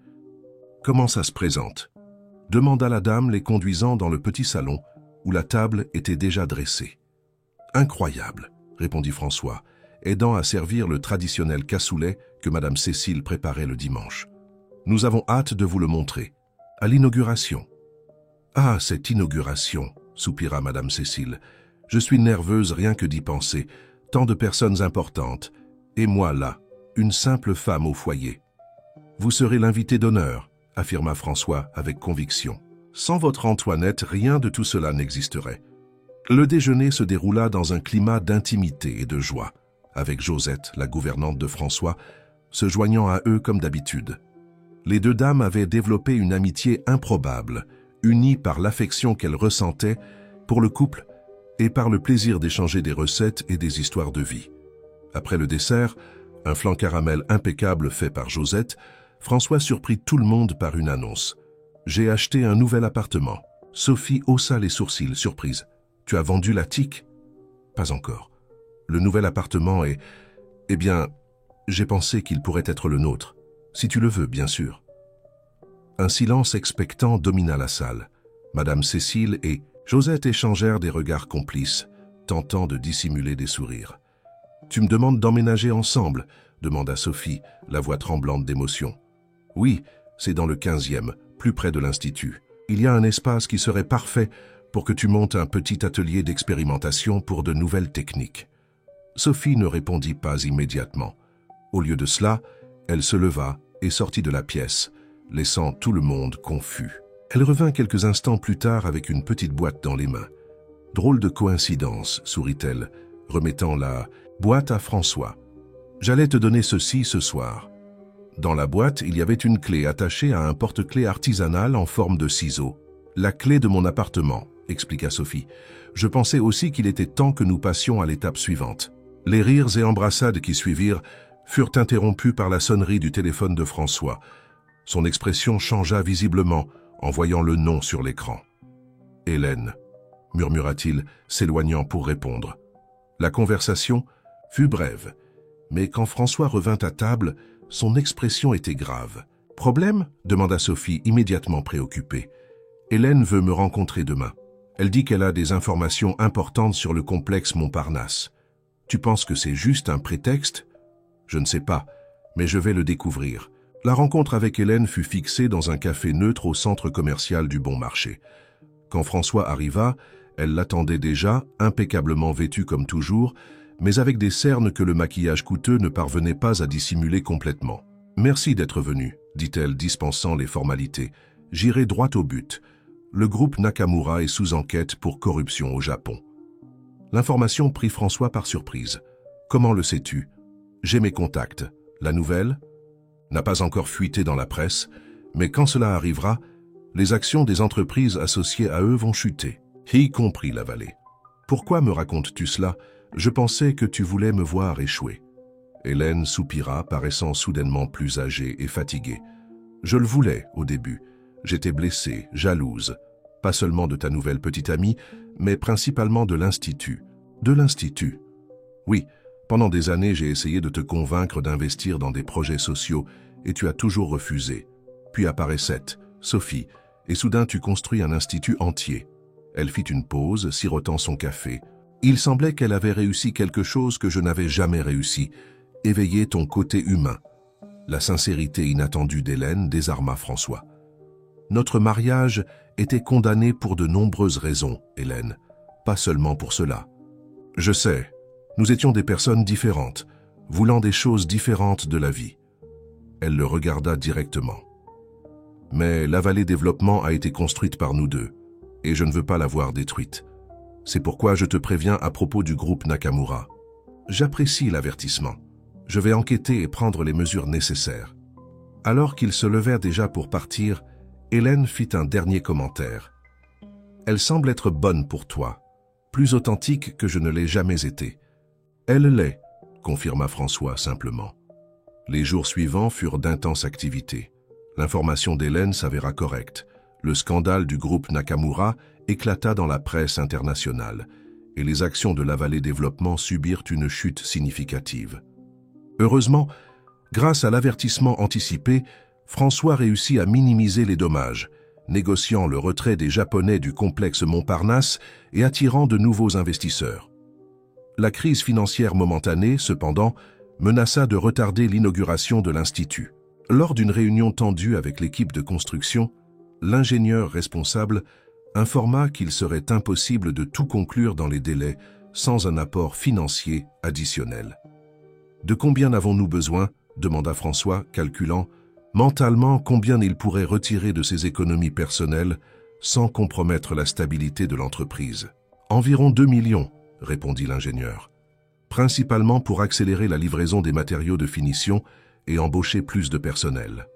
S1: comment ça se présente ?» demanda la dame les conduisant dans le petit salon où la table était déjà dressée. « Incroyable !» répondit François, aidant à servir le traditionnel cassoulet que madame Cécile préparait le dimanche. « Nous avons hâte de vous le montrer. À l'inauguration. »« Ah, cette inauguration !» soupira madame Cécile. « Je suis nerveuse rien que d'y penser. Tant de personnes importantes. Et moi là, une simple femme au foyer. »« Vous serez l'invité d'honneur, » affirma François avec conviction. « Sans votre Antoinette, rien de tout cela n'existerait. » Le déjeuner se déroula dans un climat d'intimité et de joie, avec Josette, la gouvernante de François, se joignant à eux comme d'habitude. Les deux dames avaient développé une amitié improbable, unie par l'affection qu'elles ressentaient pour le couple et par le plaisir d'échanger des recettes et des histoires de vie. Après le dessert, un flan caramel impeccable fait par Josette, François surprit tout le monde par une annonce. « J'ai acheté un nouvel appartement. » Sophie haussa les sourcils, surprise. « Tu as vendu la tique ?»« Pas encore. Le nouvel appartement est... Eh bien, j'ai pensé qu'il pourrait être le nôtre. Si tu le veux, bien sûr. » Un silence expectant domina la salle. Madame Cécile et Josette échangèrent des regards complices, tentant de dissimuler des sourires. « Tu me demandes d'emménager ensemble ?» demanda Sophie, la voix tremblante d'émotion. « Oui, c'est dans le 15e, plus près de l'Institut. Il y a un espace qui serait parfait pour que tu montes un petit atelier d'expérimentation pour de nouvelles techniques. » Sophie ne répondit pas immédiatement. Au lieu de cela, elle se leva et sortit de la pièce, laissant tout le monde confus. Elle revint quelques instants plus tard avec une petite boîte dans les mains. « Drôle de coïncidence, sourit-elle, remettant la boîte à François. « J'allais te donner ceci ce soir. » Dans la boîte, il y avait une clé attachée à un porte-clés artisanal en forme de ciseau. « La clé de mon appartement », expliqua Sophie. « Je pensais aussi qu'il était temps que nous passions à l'étape suivante. » Les rires et embrassades qui suivirent furent interrompus par la sonnerie du téléphone de François. Son expression changea visiblement en voyant le nom sur l'écran. « Hélène », murmura-t-il, s'éloignant pour répondre. La conversation fut brève, mais quand François revint à table, son expression était grave. « Problème ?» demanda Sophie, immédiatement préoccupée. « Hélène veut me rencontrer demain. Elle dit qu'elle a des informations importantes sur le complexe Montparnasse. Tu penses que c'est juste un prétexte ? Je ne sais pas, mais je vais le découvrir. » La rencontre avec Hélène fut fixée dans un café neutre au centre commercial du Bon Marché. Quand François arriva, elle l'attendait déjà, impeccablement vêtue comme toujours, mais avec des cernes que le maquillage coûteux ne parvenait pas à dissimuler complètement. « Merci d'être venu, » dit-elle, dispensant les formalités. « J'irai droit au but. Le groupe Nakamura est sous enquête pour corruption au Japon. » L'information prit François par surprise. « Comment le sais-tu ? » ?»« J'ai mes contacts. La nouvelle ? » N'a pas encore fuité dans la presse, mais quand cela arrivera, les actions des entreprises associées à eux vont chuter, y compris la vallée. « Pourquoi me racontes-tu cela ? Je pensais que tu voulais me voir échouer. » Hélène soupira, paraissant soudainement plus âgée et fatiguée. « Je le voulais au début. J'étais blessée, jalouse, pas seulement de ta nouvelle petite amie, mais principalement de l'Institut. » « De l'Institut ? » ?»« Oui, pendant des années, j'ai essayé de te convaincre d'investir dans des projets sociaux et tu as toujours refusé. Puis apparaît Seth, Sophie, et soudain tu construis un institut entier. » Elle fit une pause, sirotant son café. Il semblait qu'elle avait réussi quelque chose que je n'avais jamais réussi, éveiller ton côté humain. La sincérité inattendue d'Hélène désarma François. « Notre mariage était condamné pour de nombreuses raisons, Hélène, pas seulement pour cela. Je sais, nous étions des personnes différentes, voulant des choses différentes de la vie. » Elle le regarda directement. « Mais la vallée développement a été construite par nous deux, et je ne veux pas la voir détruite. C'est pourquoi je te préviens à propos du groupe Nakamura. J'apprécie l'avertissement. Je vais enquêter et prendre les mesures nécessaires. » Alors qu'ils se levèrent déjà pour partir, Hélène fit un dernier commentaire. « Elle semble être bonne pour toi, plus authentique que je ne l'ai jamais été. »« Elle l'est, » confirma François simplement. Les jours suivants furent d'intenses activités. L'information d'Hélène s'avéra correcte. Le scandale du groupe Nakamura éclata dans la presse internationale et les actions de la vallée développement subirent une chute significative. Heureusement, grâce à l'avertissement anticipé, François réussit à minimiser les dommages, négociant le retrait des Japonais du complexe Montparnasse et attirant de nouveaux investisseurs. La crise financière momentanée, cependant, menaça de retarder l'inauguration de l'Institut. Lors d'une réunion tendue avec l'équipe de construction, l'ingénieur responsable informa qu'il serait impossible de tout conclure dans les délais sans un apport financier additionnel. « De combien avons-nous besoin ?» demanda François, calculant mentalement combien il pourrait retirer de ses économies personnelles sans compromettre la stabilité de l'entreprise. « Environ 2 millions, » répondit l'ingénieur, « principalement pour accélérer la livraison des matériaux de finition et embaucher plus de personnel. »«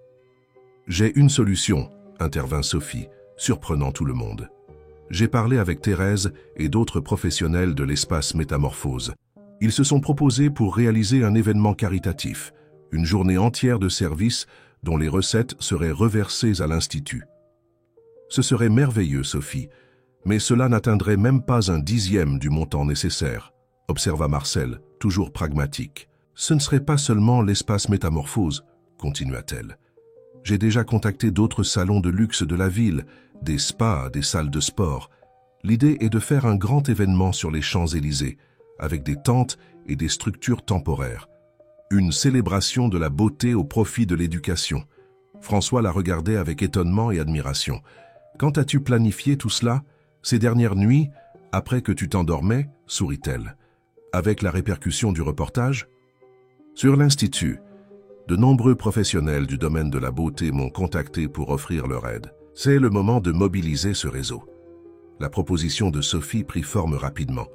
S1: J'ai une solution, » intervint Sophie, surprenant tout le monde. « J'ai parlé avec Thérèse et d'autres professionnels de l'espace Métamorphose. Ils se sont proposés pour réaliser un événement caritatif, une journée entière de service dont les recettes seraient reversées à l'Institut. »« Ce serait merveilleux, Sophie, mais cela n'atteindrait même pas un 10e du montant nécessaire, » observa Marcel, toujours pragmatique. « Ce ne serait pas seulement l'espace Métamorphose, » continua-t-elle. « J'ai déjà contacté d'autres salons de luxe de la ville, des spas, des salles de sport. L'idée est de faire un grand événement sur les Champs-Élysées, avec des tentes et des structures temporaires. Une célébration de la beauté au profit de l'éducation. François la regardait avec étonnement et admiration. « Quand as-tu planifié tout cela? Ces dernières nuits, après que tu t'endormais ?» sourit-elle. « Avec la répercussion du reportage ?» Sur l'Institut, de nombreux professionnels du domaine de la beauté m'ont contacté pour offrir leur aide. C'est le moment de mobiliser ce réseau. La proposition de Sophie prit forme rapidement.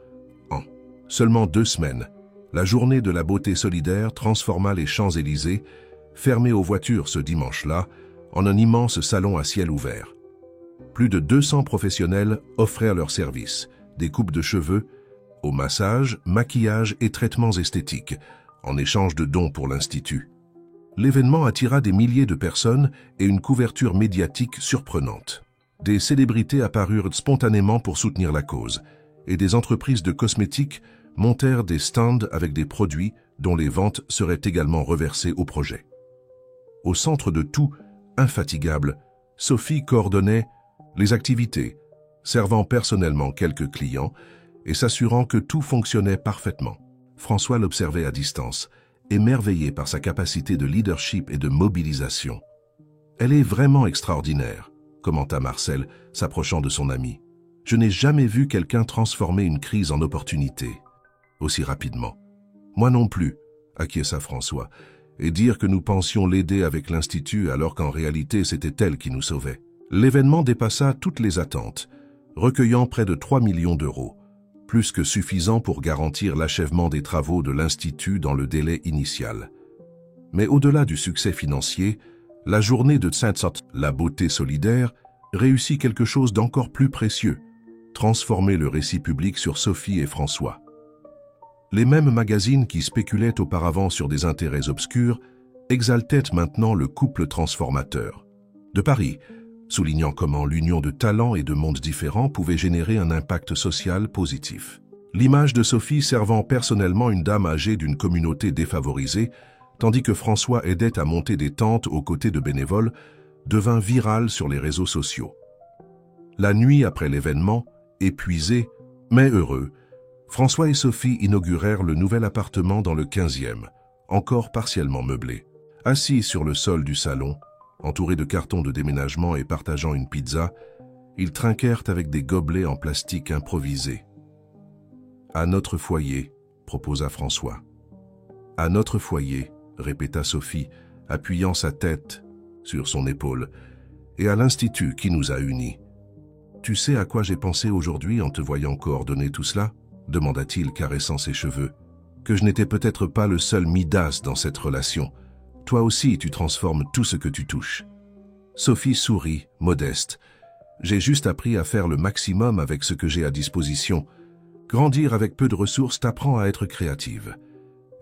S1: En seulement 2 semaines, la journée de la beauté solidaire transforma les Champs-Élysées, fermés aux voitures ce dimanche-là, en un immense salon à ciel ouvert. Plus de 200 professionnels offrèrent leurs services, des coupes de cheveux, au massage, maquillage et traitements esthétiques, en échange de dons pour l'Institut. L'événement attira des milliers de personnes et une couverture médiatique surprenante. Des célébrités apparurent spontanément pour soutenir la cause, et des entreprises de cosmétiques montèrent des stands avec des produits dont les ventes seraient également reversées au projet. Au centre de tout, infatigable, Sophie coordonnait les activités, servant personnellement quelques clients et s'assurant que tout fonctionnait parfaitement. François l'observait à distance, émerveillé par sa capacité de leadership et de mobilisation. « Elle est vraiment extraordinaire », commenta Marcel, s'approchant de son ami. « Je n'ai jamais vu quelqu'un transformer une crise en opportunité aussi rapidement. »« Moi non plus », acquiesça François, et dire que nous pensions l'aider avec l'Institut alors qu'en réalité c'était elle qui nous sauvait. L'événement dépassa toutes les attentes, recueillant près de 3 millions d'euros, plus que suffisant pour garantir l'achèvement des travaux de l'Institut dans le délai initial. Mais au-delà du succès financier, la journée de Sainte-Sorte, la beauté solidaire, réussit quelque chose d'encore plus précieux, transformer le récit public sur Sophie et François. Les mêmes magazines qui spéculaient auparavant sur des intérêts obscurs exaltaient maintenant le couple transformateur. De Paris, soulignant comment l'union de talents et de mondes différents pouvait générer un impact social positif. L'image de Sophie servant personnellement une dame âgée d'une communauté défavorisée, tandis que François aidait à monter des tentes aux côtés de bénévoles, devint virale sur les réseaux sociaux. La nuit après l'événement, épuisés, mais heureux, François et Sophie inaugurèrent le nouvel appartement dans le 15e, encore partiellement meublé. Assis sur le sol du salon, entourés de cartons de déménagement et partageant une pizza, ils trinquèrent avec des gobelets en plastique improvisés. « À notre foyer », proposa François. « À notre foyer », répéta Sophie, appuyant sa tête sur son épaule, « et à l'Institut qui nous a unis. »« Tu sais à quoi j'ai pensé aujourd'hui en te voyant coordonner tout cela ?» demanda-t-il, caressant ses cheveux. « Que je n'étais peut-être pas le seul Midas dans cette relation. Toi aussi, tu transformes tout ce que tu touches. » Sophie sourit, modeste. « J'ai juste appris à faire le maximum avec ce que j'ai à disposition. Grandir avec peu de ressources t'apprend à être créative.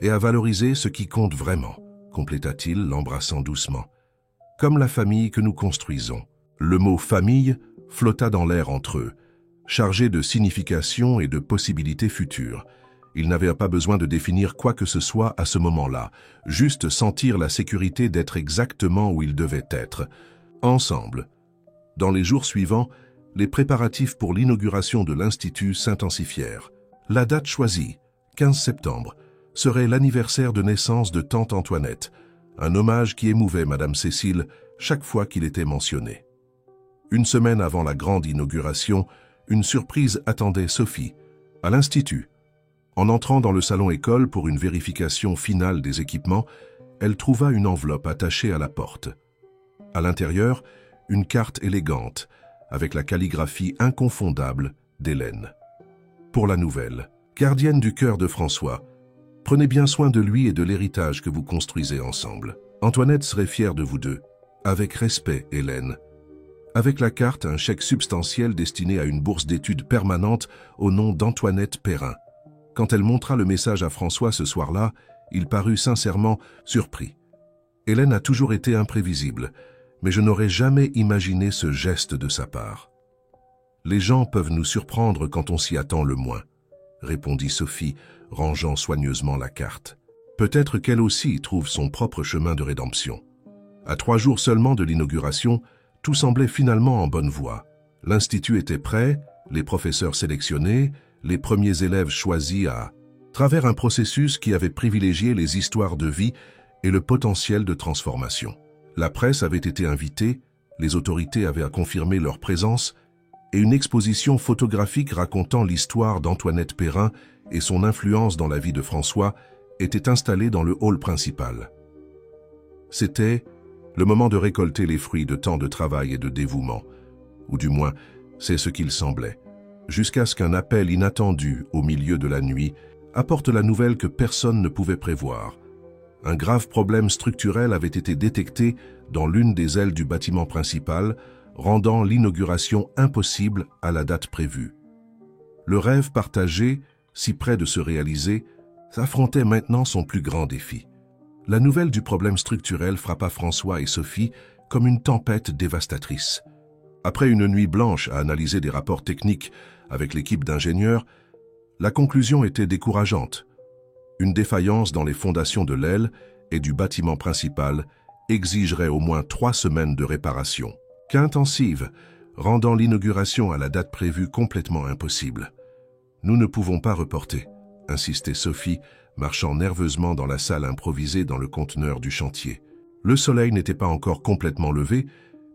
S1: Et à valoriser ce qui compte vraiment, » compléta-t-il, l'embrassant doucement. « Comme la famille que nous construisons. » Le mot « famille » flotta dans l'air entre eux, chargé de signification et de possibilités futures. Ils n'avaient pas besoin de définir quoi que ce soit à ce moment-là, juste sentir la sécurité d'être exactement où ils devaient être, ensemble. Dans les jours suivants, les préparatifs pour l'inauguration de l'Institut s'intensifièrent. La date choisie, 15 septembre, serait l'anniversaire de naissance de tante Antoinette, un hommage qui émouvait Madame Cécile chaque fois qu'il était mentionné. Une semaine avant la grande inauguration, une surprise attendait Sophie, à l'Institut. En entrant dans le salon école pour une vérification finale des équipements, elle trouva une enveloppe attachée à la porte. À l'intérieur, une carte élégante, avec la calligraphie inconfondable d'Hélène. Pour la nouvelle, gardienne du cœur de François, prenez bien soin de lui et de l'héritage que vous construisez ensemble. Antoinette serait fière de vous deux. Avec respect, Hélène. Avec la carte, un chèque substantiel destiné à une bourse d'études permanente au nom d'Antoinette Perrin. Quand elle montra le message à François ce soir-là, il parut sincèrement surpris. Hélène a toujours été imprévisible, mais je n'aurais jamais imaginé ce geste de sa part. « Les gens peuvent nous surprendre quand on s'y attend le moins », répondit Sophie, rangeant soigneusement la carte. Peut-être qu'elle aussi trouve son propre chemin de rédemption. À 3 jours seulement de l'inauguration, tout semblait finalement en bonne voie. L'Institut était prêt, les professeurs sélectionnés, les premiers élèves choisis à travers un processus qui avait privilégié les histoires de vie et le potentiel de transformation. La presse avait été invitée, les autorités avaient confirmé leur présence et une exposition photographique racontant l'histoire d'Antoinette Perrin et son influence dans la vie de François était installée dans le hall principal. C'était le moment de récolter les fruits de tant de travail et de dévouement, ou du moins, c'est ce qu'il semblait, jusqu'à ce qu'un appel inattendu au milieu de la nuit apporte la nouvelle que personne ne pouvait prévoir. Un grave problème structurel avait été détecté dans l'une des ailes du bâtiment principal, rendant l'inauguration impossible à la date prévue. Le rêve partagé, si près de se réaliser, affrontait maintenant son plus grand défi. La nouvelle du problème structurel frappa François et Sophie comme une tempête dévastatrice. Après une nuit blanche à analyser des rapports techniques avec l'équipe d'ingénieurs, la conclusion était décourageante. Une défaillance dans les fondations de l'aile et du bâtiment principal exigerait au moins 3 semaines de réparation, qu'intensive, rendant l'inauguration à la date prévue complètement impossible. « Nous ne pouvons pas reporter », insistait Sophie, marchant nerveusement dans la salle improvisée dans le conteneur du chantier. Le soleil n'était pas encore complètement levé,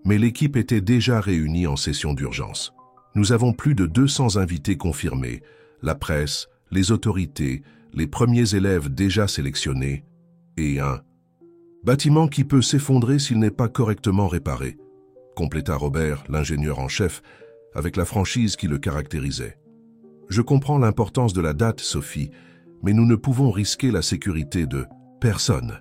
S1: mais l'équipe était déjà réunie en session d'urgence. Nous avons plus de 200 invités confirmés, la presse, les autorités, les premiers élèves déjà sélectionnés, et un bâtiment qui peut s'effondrer s'il n'est pas correctement réparé, compléta Robert, l'ingénieur en chef, avec la franchise qui le caractérisait. Je comprends l'importance de la date, Sophie, mais nous ne pouvons risquer la sécurité de personne.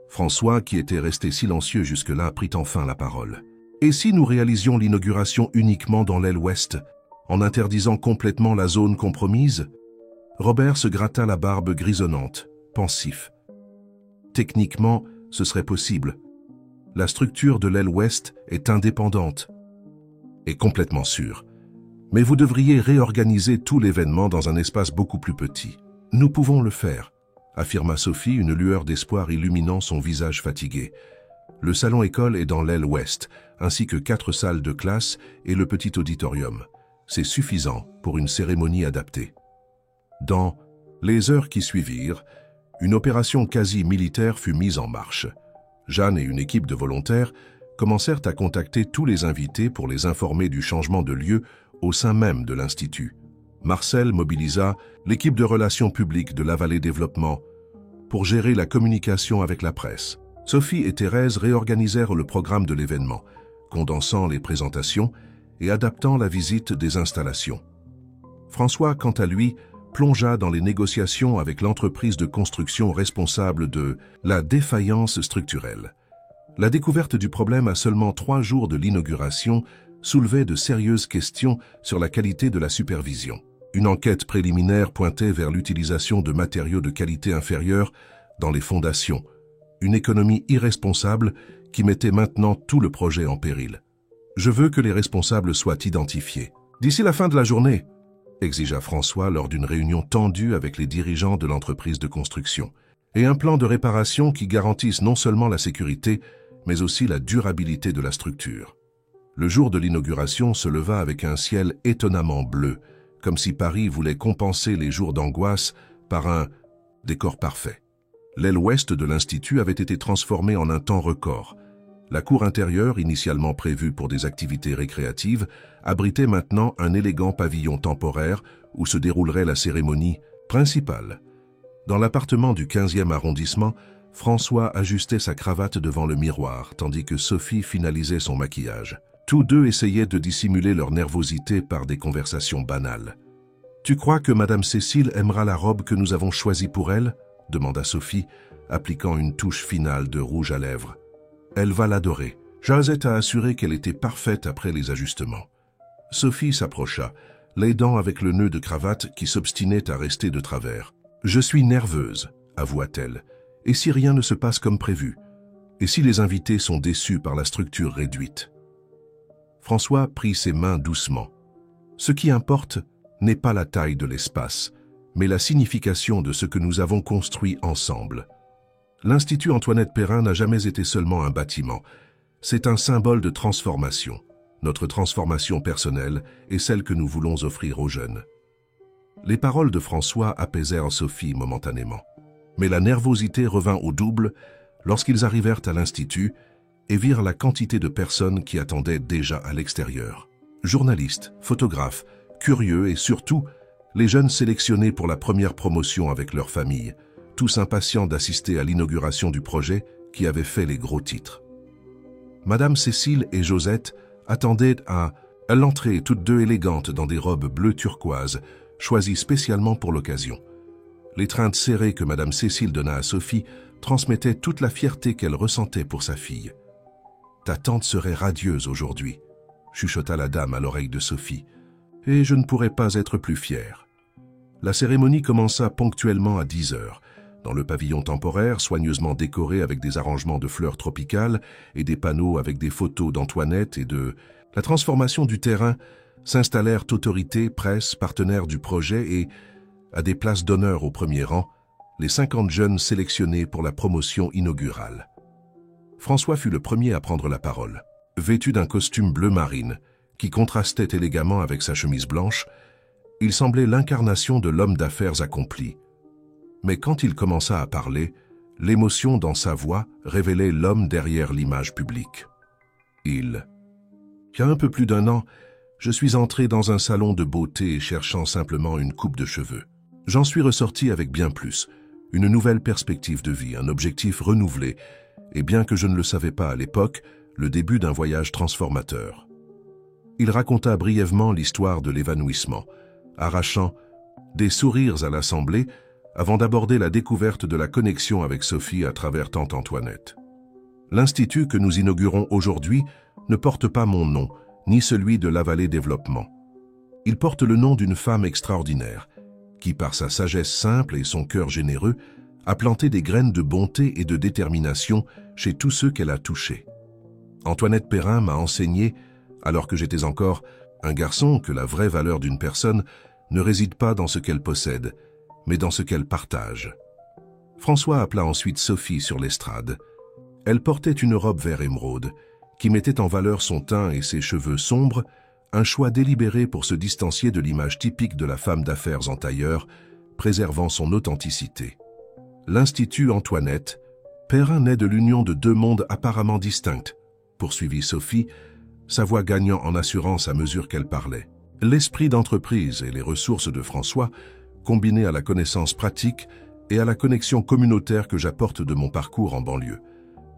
S1: François, qui était resté silencieux jusque-là, prit enfin la parole. Et si nous réalisions l'inauguration uniquement dans l'aile ouest, en interdisant complètement la zone compromise? Robert se gratta la barbe grisonnante, pensif. Techniquement, ce serait possible. La structure de l'aile ouest est indépendante et complètement sûre. Mais vous devriez réorganiser tout l'événement dans un espace beaucoup plus petit. Nous pouvons le faire, affirma Sophie, une lueur d'espoir illuminant son visage fatigué. Le salon-école est dans l'aile ouest, ainsi que 4 salles de classe et le petit auditorium. C'est suffisant pour une cérémonie adaptée. Dans les heures qui suivirent, une opération quasi-militaire fut mise en marche. Jeanne et une équipe de volontaires commencèrent à contacter tous les invités pour les informer du changement de lieu au sein même de l'Institut. Marcel mobilisa l'équipe de relations publiques de la Vallée Développement pour gérer la communication avec la presse. Sophie et Thérèse réorganisèrent le programme de l'événement, condensant les présentations et adaptant la visite des installations. François, quant à lui, plongea dans les négociations avec l'entreprise de construction responsable de la défaillance structurelle. La découverte du problème à seulement 3 jours de l'inauguration soulevait de sérieuses questions sur la qualité de la supervision. Une enquête préliminaire pointait vers l'utilisation de matériaux de qualité inférieure dans les fondations, une économie irresponsable qui mettait maintenant tout le projet en péril. « Je veux que les responsables soient identifiés. D'ici la fin de la journée », exigea François lors d'une réunion tendue avec les dirigeants de l'entreprise de construction, et un plan de réparation qui garantisse non seulement la sécurité, mais aussi la durabilité de la structure. Le jour de l'inauguration se leva avec un ciel étonnamment bleu, comme si Paris voulait compenser les jours d'angoisse par un décor parfait. L'aile ouest de l'Institut avait été transformée en un temps record. La cour intérieure, initialement prévue pour des activités récréatives, abritait maintenant un élégant pavillon temporaire où se déroulerait la cérémonie principale. Dans l'appartement du 15e arrondissement, François ajustait sa cravate devant le miroir, tandis que Sophie finalisait son maquillage. Tous deux essayaient de dissimuler leur nervosité par des conversations banales. « Tu crois que Madame Cécile aimera la robe que nous avons choisie pour elle ?» demanda Sophie, appliquant une touche finale de rouge à lèvres. « Elle va l'adorer. » Josette a assuré qu'elle était parfaite après les ajustements. Sophie s'approcha, l'aidant avec le nœud de cravate qui s'obstinait à rester de travers. « Je suis nerveuse, » avoua-t-elle. « Et si rien ne se passe comme prévu? Et si les invités sont déçus par la structure réduite ?» François prit ses mains doucement. « Ce qui importe n'est pas la taille de l'espace, mais la signification de ce que nous avons construit ensemble. L'Institut Antoinette Perrin n'a jamais été seulement un bâtiment. C'est un symbole de transformation. notre transformation personnelle et celle que nous voulons offrir aux jeunes. Les paroles de François apaisèrent Sophie momentanément. Mais la nervosité revint au double lorsqu'ils arrivèrent à l'Institut et virent la quantité de personnes qui attendaient déjà à l'extérieur. Journalistes, photographes, curieux et surtout, les jeunes sélectionnés pour la première promotion avec leur famille, tous impatients d'assister à l'inauguration du projet qui avait fait les gros titres. Madame Cécile et Josette attendaient à l'entrée, toutes deux élégantes dans des robes bleu turquoise, choisies spécialement pour l'occasion. L'étreinte serrée que Madame Cécile donna à Sophie transmettait toute la fierté qu'elle ressentait pour sa fille. « Ta tante serait radieuse aujourd'hui », chuchota la dame à l'oreille de Sophie, « et je ne pourrais pas être plus fière. » La cérémonie commença ponctuellement à 10 heures, dans le pavillon temporaire, soigneusement décoré avec des arrangements de fleurs tropicales et des panneaux avec des photos d'Antoinette et de la transformation du terrain, s'installèrent autorités, presse, partenaires du projet et, à des places d'honneur au premier rang, les 50 jeunes sélectionnés pour la promotion inaugurale. François fut le premier à prendre la parole. Vêtu d'un costume bleu marine, qui contrastait élégamment avec sa chemise blanche, il semblait l'incarnation de l'homme d'affaires accompli. Mais quand il commença à parler, l'émotion dans sa voix révélait l'homme derrière l'image publique. Il y a un peu plus d'1 an, je suis entré dans un salon de beauté cherchant simplement une coupe de cheveux. J'en suis ressorti avec bien plus, une nouvelle perspective de vie, un objectif renouvelé, et bien que je ne le savais pas à l'époque, le début d'un voyage transformateur. Il raconta brièvement l'histoire de l'évanouissement, arrachant des sourires à l'assemblée avant d'aborder la découverte de la connexion avec Sophie à travers tante Antoinette. L'Institut que nous inaugurons aujourd'hui ne porte pas mon nom, ni celui de La Vallée Développement. Il porte le nom d'une femme extraordinaire, qui par sa sagesse simple et son cœur généreux, a planté des graines de bonté et de détermination chez tous ceux qu'elle a touchés. Antoinette Perrin m'a enseigné, alors que j'étais encore un garçon, que la vraie valeur d'une personne ne réside pas dans ce qu'elle possède, mais dans ce qu'elle partage. François appela ensuite Sophie sur l'estrade. Elle portait une robe vert émeraude, qui mettait en valeur son teint et ses cheveux sombres, un choix délibéré pour se distancier de l'image typique de la femme d'affaires en tailleur, préservant son authenticité. L'Institut Antoinette, Perrin naît de l'union de deux mondes apparemment distincts, poursuivit Sophie, sa voix gagnant en assurance à mesure qu'elle parlait. L'esprit d'entreprise et les ressources de François, combinés à la connaissance pratique et à la connexion communautaire que j'apporte de mon parcours en banlieue.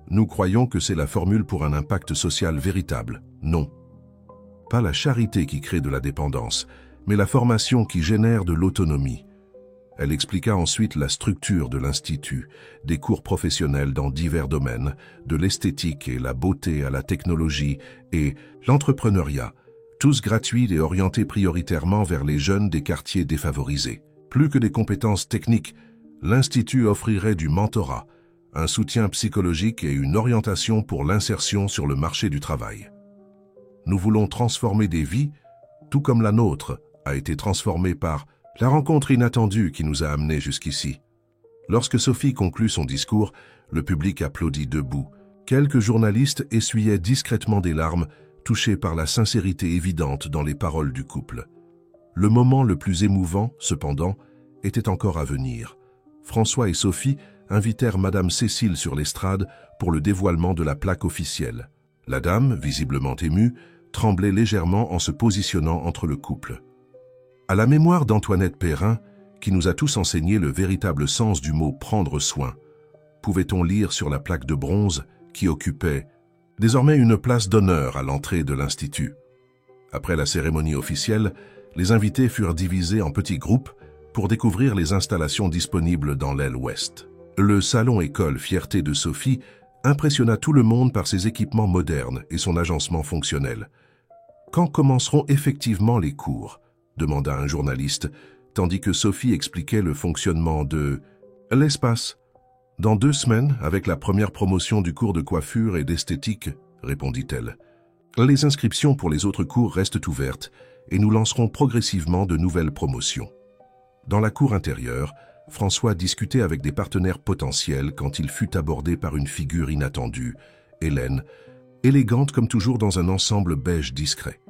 S1: Nous croyons que c'est la formule pour un impact social véritable. Non. Pas la charité qui crée de la dépendance, mais la formation qui génère de l'autonomie. Elle expliqua ensuite la structure de l'Institut, des cours professionnels dans divers domaines, de l'esthétique et la beauté à la technologie et l'entrepreneuriat, tous gratuits et orientés prioritairement vers les jeunes des quartiers défavorisés. Plus que des compétences techniques, l'Institut offrirait du mentorat, un soutien psychologique et une orientation pour l'insertion sur le marché du travail. Nous voulons transformer des vies, tout comme la nôtre a été transformée par la rencontre inattendue qui nous a amenés jusqu'ici. Lorsque Sophie conclut son discours, le public applaudit debout. Quelques journalistes essuyaient discrètement des larmes, touchés par la sincérité évidente dans les paroles du couple. Le moment le plus émouvant, cependant, était encore à venir. François et Sophie invitèrent Madame Cécile sur l'estrade pour le dévoilement de la plaque officielle. La dame, visiblement émue, tremblait légèrement en se positionnant entre le couple. À la mémoire d'Antoinette Perrin, qui nous a tous enseigné le véritable sens du mot « prendre soin », pouvait-on lire sur la plaque de bronze qui occupait désormais une place d'honneur à l'entrée de l'Institut. Après la cérémonie officielle, les invités furent divisés en petits groupes pour découvrir les installations disponibles dans l'aile ouest. Le salon école Fierté de Sophie impressionna tout le monde par ses équipements modernes et son agencement fonctionnel. « Quand commenceront effectivement les cours ?» demanda un journaliste, tandis que Sophie expliquait le fonctionnement de l'espace. « Dans 2 semaines, avec la première promotion du cours de coiffure et d'esthétique, » répondit-elle. « Les inscriptions pour les autres cours restent ouvertes et nous lancerons progressivement de nouvelles promotions. » Dans la cour intérieure, François discutait avec des partenaires potentiels quand il fut abordé par une figure inattendue, Hélène, élégante comme toujours dans un ensemble beige discret.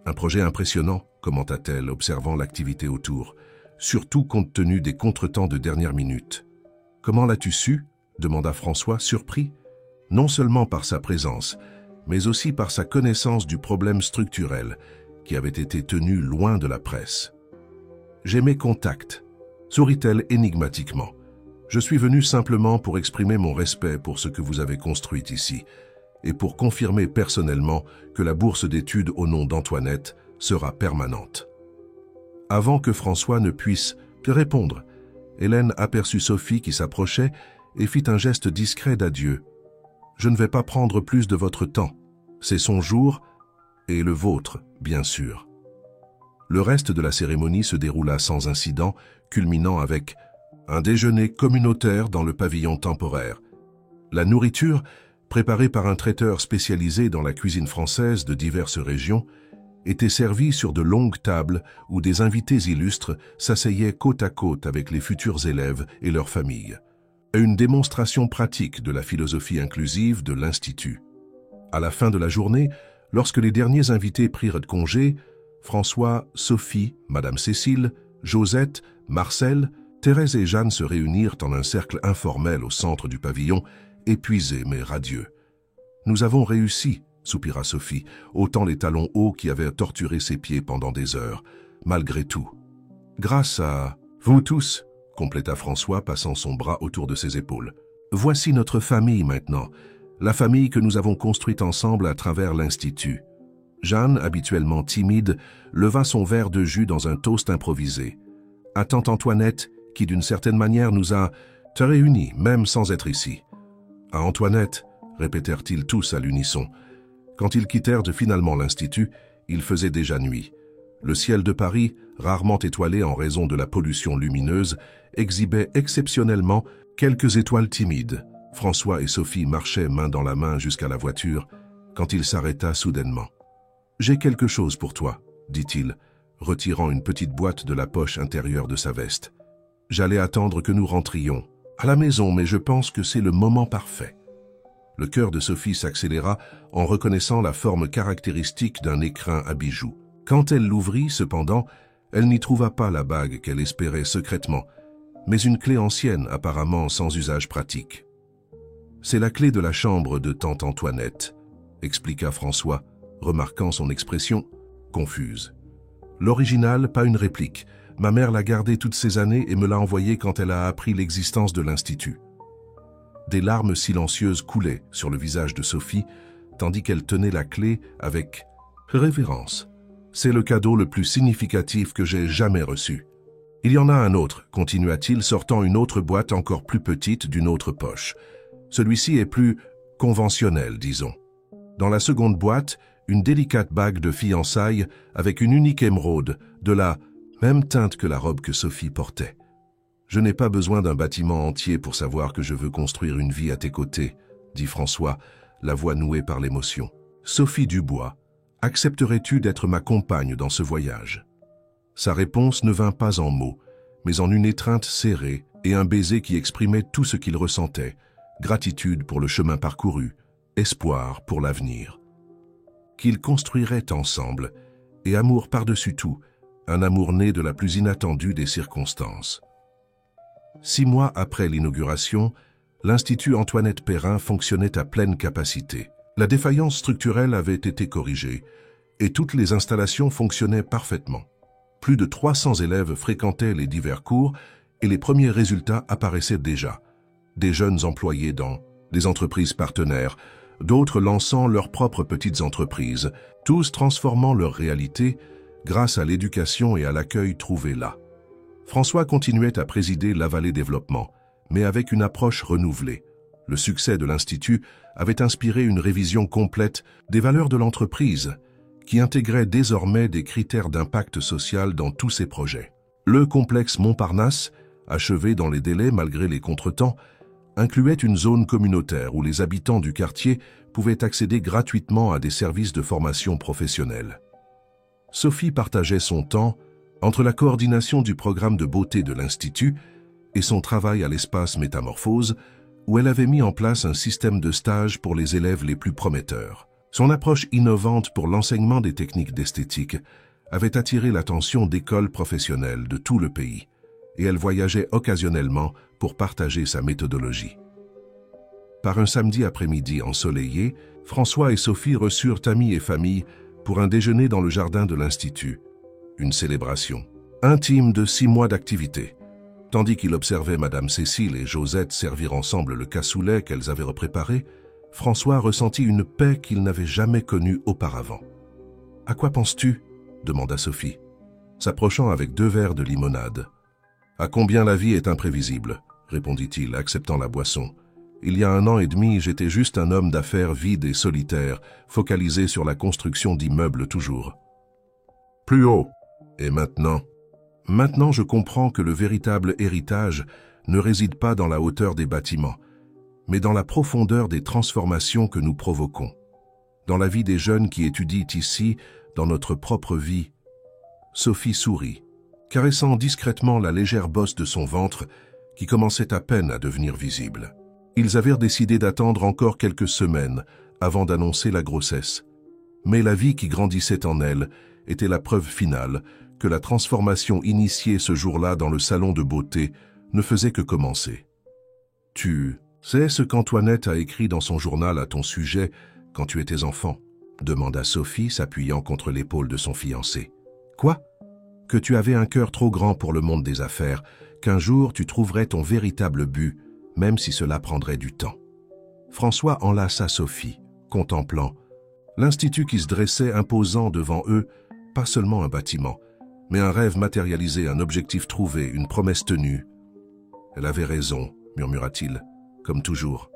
S1: Un projet impressionnant, commenta-t-elle, observant l'activité autour, surtout compte tenu des contretemps de dernière minute. « Comment l'as-tu su » demanda François, surpris, non seulement par sa présence, mais aussi par sa connaissance du problème structurel qui avait été tenu loin de la presse. « J'ai mes contacts », sourit-elle énigmatiquement. « Je suis venu simplement pour exprimer mon respect pour ce que vous avez construit ici et pour confirmer personnellement que la bourse d'études au nom d'Antoinette sera permanente. » Avant que François ne puisse que répondre, Hélène aperçut Sophie qui s'approchait et fit un geste discret d'adieu. « Je ne vais pas prendre plus de votre temps. C'est son jour et le vôtre, bien sûr. » Le reste de la cérémonie se déroula sans incident, culminant avec un déjeuner communautaire dans le pavillon temporaire. La nourriture, préparée par un traiteur spécialisé dans la cuisine française de diverses régions, était servie sur de longues tables où des invités illustres s'asseyaient côte à côte avec les futurs élèves et leurs familles. Une démonstration pratique de la philosophie inclusive de l'Institut. À la fin de la journée, lorsque les derniers invités prirent congé, François, Sophie, Madame Cécile, Josette, Marcel, Thérèse et Jeanne se réunirent en un cercle informel au centre du pavillon, épuisés mais radieux. « Nous avons réussi », soupira Sophie, ôtant les talons hauts qui avaient torturé ses pieds pendant des heures, malgré tout. « Grâce à vous tous », compléta François, passant son bras autour de ses épaules. « Voici notre famille maintenant, la famille que nous avons construite ensemble à travers l'Institut. » Jeanne, habituellement timide, leva son verre de jus dans un toast improvisé. À tante Antoinette, qui d'une certaine manière nous a réunis, même sans être ici. « À Antoinette », répétèrent-ils tous à l'unisson. Quand ils quittèrent finalement l'Institut, il faisait déjà nuit. Le ciel de Paris, rarement étoilé en raison de la pollution lumineuse, exhibait exceptionnellement quelques étoiles timides. François et Sophie marchaient main dans la main jusqu'à la voiture, quand il s'arrêta soudainement. « J'ai quelque chose pour toi, » dit-il, retirant une petite boîte de la poche intérieure de sa veste. « J'allais attendre que nous rentrions à la maison, mais je pense que c'est le moment parfait. » Le cœur de Sophie s'accéléra en reconnaissant la forme caractéristique d'un écrin à bijoux. Quand elle l'ouvrit, cependant, elle n'y trouva pas la bague qu'elle espérait secrètement, mais une clé ancienne apparemment sans usage pratique. « C'est la clé de la chambre de tante Antoinette », expliqua François, remarquant son expression confuse. « L'original, pas une réplique. Ma mère l'a gardée toutes ces années et me l'a envoyée quand elle a appris l'existence de l'Institut. » Des larmes silencieuses coulaient sur le visage de Sophie, tandis qu'elle tenait la clé avec révérence. « C'est le cadeau le plus significatif que j'ai jamais reçu. » « Il y en a un autre, » continua-t-il, sortant une autre boîte encore plus petite d'une autre poche. « Celui-ci est plus conventionnel, disons. Dans la seconde boîte, une délicate bague de fiançailles avec une unique émeraude, de la même teinte que la robe que Sophie portait. Je n'ai pas besoin d'un bâtiment entier pour savoir que je veux construire une vie à tes côtés, » dit François, la voix nouée par l'émotion. « Sophie Dubois, accepterais-tu d'être ma compagne dans ce voyage ?» Sa réponse ne vint pas en mots, mais en une étreinte serrée et un baiser qui exprimait tout ce qu'il ressentait, gratitude pour le chemin parcouru, espoir pour l'avenir. Qu'ils construiraient ensemble, et amour par-dessus tout, un amour né de la plus inattendue des circonstances. 6 mois après l'inauguration, l'Institut Antoinette Perrin fonctionnait à pleine capacité. La défaillance structurelle avait été corrigée, et toutes les installations fonctionnaient parfaitement. Plus de 300 élèves fréquentaient les divers cours et les premiers résultats apparaissaient déjà. Des jeunes employés dans des entreprises partenaires, d'autres lançant leurs propres petites entreprises, tous transformant leur réalité grâce à l'éducation et à l'accueil trouvé là. François continuait à présider l'Avalé Développement, mais avec une approche renouvelée. Le succès de l'Institut avait inspiré une révision complète des valeurs de l'entreprise, qui intégrait désormais des critères d'impact social dans tous ses projets. Le complexe Montparnasse, achevé dans les délais malgré les contretemps, incluait une zone communautaire où les habitants du quartier pouvaient accéder gratuitement à des services de formation professionnelle. Sophie partageait son temps entre la coordination du programme de beauté de l'Institut et son travail à l'espace Métamorphose, où elle avait mis en place un système de stage pour les élèves les plus prometteurs. Son approche innovante pour l'enseignement des techniques d'esthétique avait attiré l'attention d'écoles professionnelles de tout le pays, et elle voyageait occasionnellement pour partager sa méthodologie. Par un samedi après-midi ensoleillé, François et Sophie reçurent amis et famille pour un déjeuner dans le jardin de l'Institut, une célébration intime de 6 mois d'activité. Tandis qu'il observait Madame Cécile et Josette servir ensemble le cassoulet qu'elles avaient préparé, François ressentit une paix qu'il n'avait jamais connue auparavant. « À quoi penses-tu » demanda Sophie, s'approchant avec 2 verres de limonade. « À combien la vie est imprévisible » répondit-il, acceptant la boisson. « Il y a 1 an et demi, j'étais juste un homme d'affaires vide et solitaire, focalisé sur la construction d'immeubles toujours. Plus haut. Et maintenant ? Maintenant, je comprends que le véritable héritage ne réside pas dans la hauteur des bâtiments, mais dans la profondeur des transformations que nous provoquons, dans la vie des jeunes qui étudient ici, dans notre propre vie. » Sophie sourit, caressant discrètement la légère bosse de son ventre qui commençait à peine à devenir visible. Ils avaient décidé d'attendre encore quelques semaines avant d'annoncer la grossesse. Mais la vie qui grandissait en elle était la preuve finale que la transformation initiée ce jour-là dans le salon de beauté ne faisait que commencer. « Tu sais ce qu'Antoinette a écrit dans son journal à ton sujet quand tu étais enfant ?» demanda Sophie, s'appuyant contre l'épaule de son fiancé. « Quoi ? Que tu avais un cœur trop grand pour le monde des affaires, qu'un jour tu trouverais ton véritable but, même si cela prendrait du temps. » François enlaça Sophie, contemplant l'Institut qui se dressait imposant devant eux, pas seulement un bâtiment, mais un rêve matérialisé, un objectif trouvé, une promesse tenue. « Elle avait raison, » murmura-t-il, comme toujours.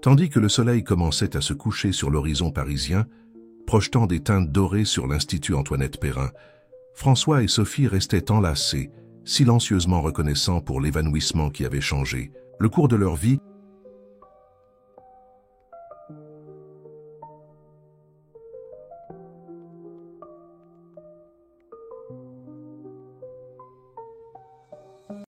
S1: Tandis que le soleil commençait à se coucher sur l'horizon parisien, projetant des teintes dorées sur l'Institut Antoinette Perrin, François et Sophie restaient enlacés, silencieusement reconnaissants pour l'évanouissement qui avait changé le cours de leur vie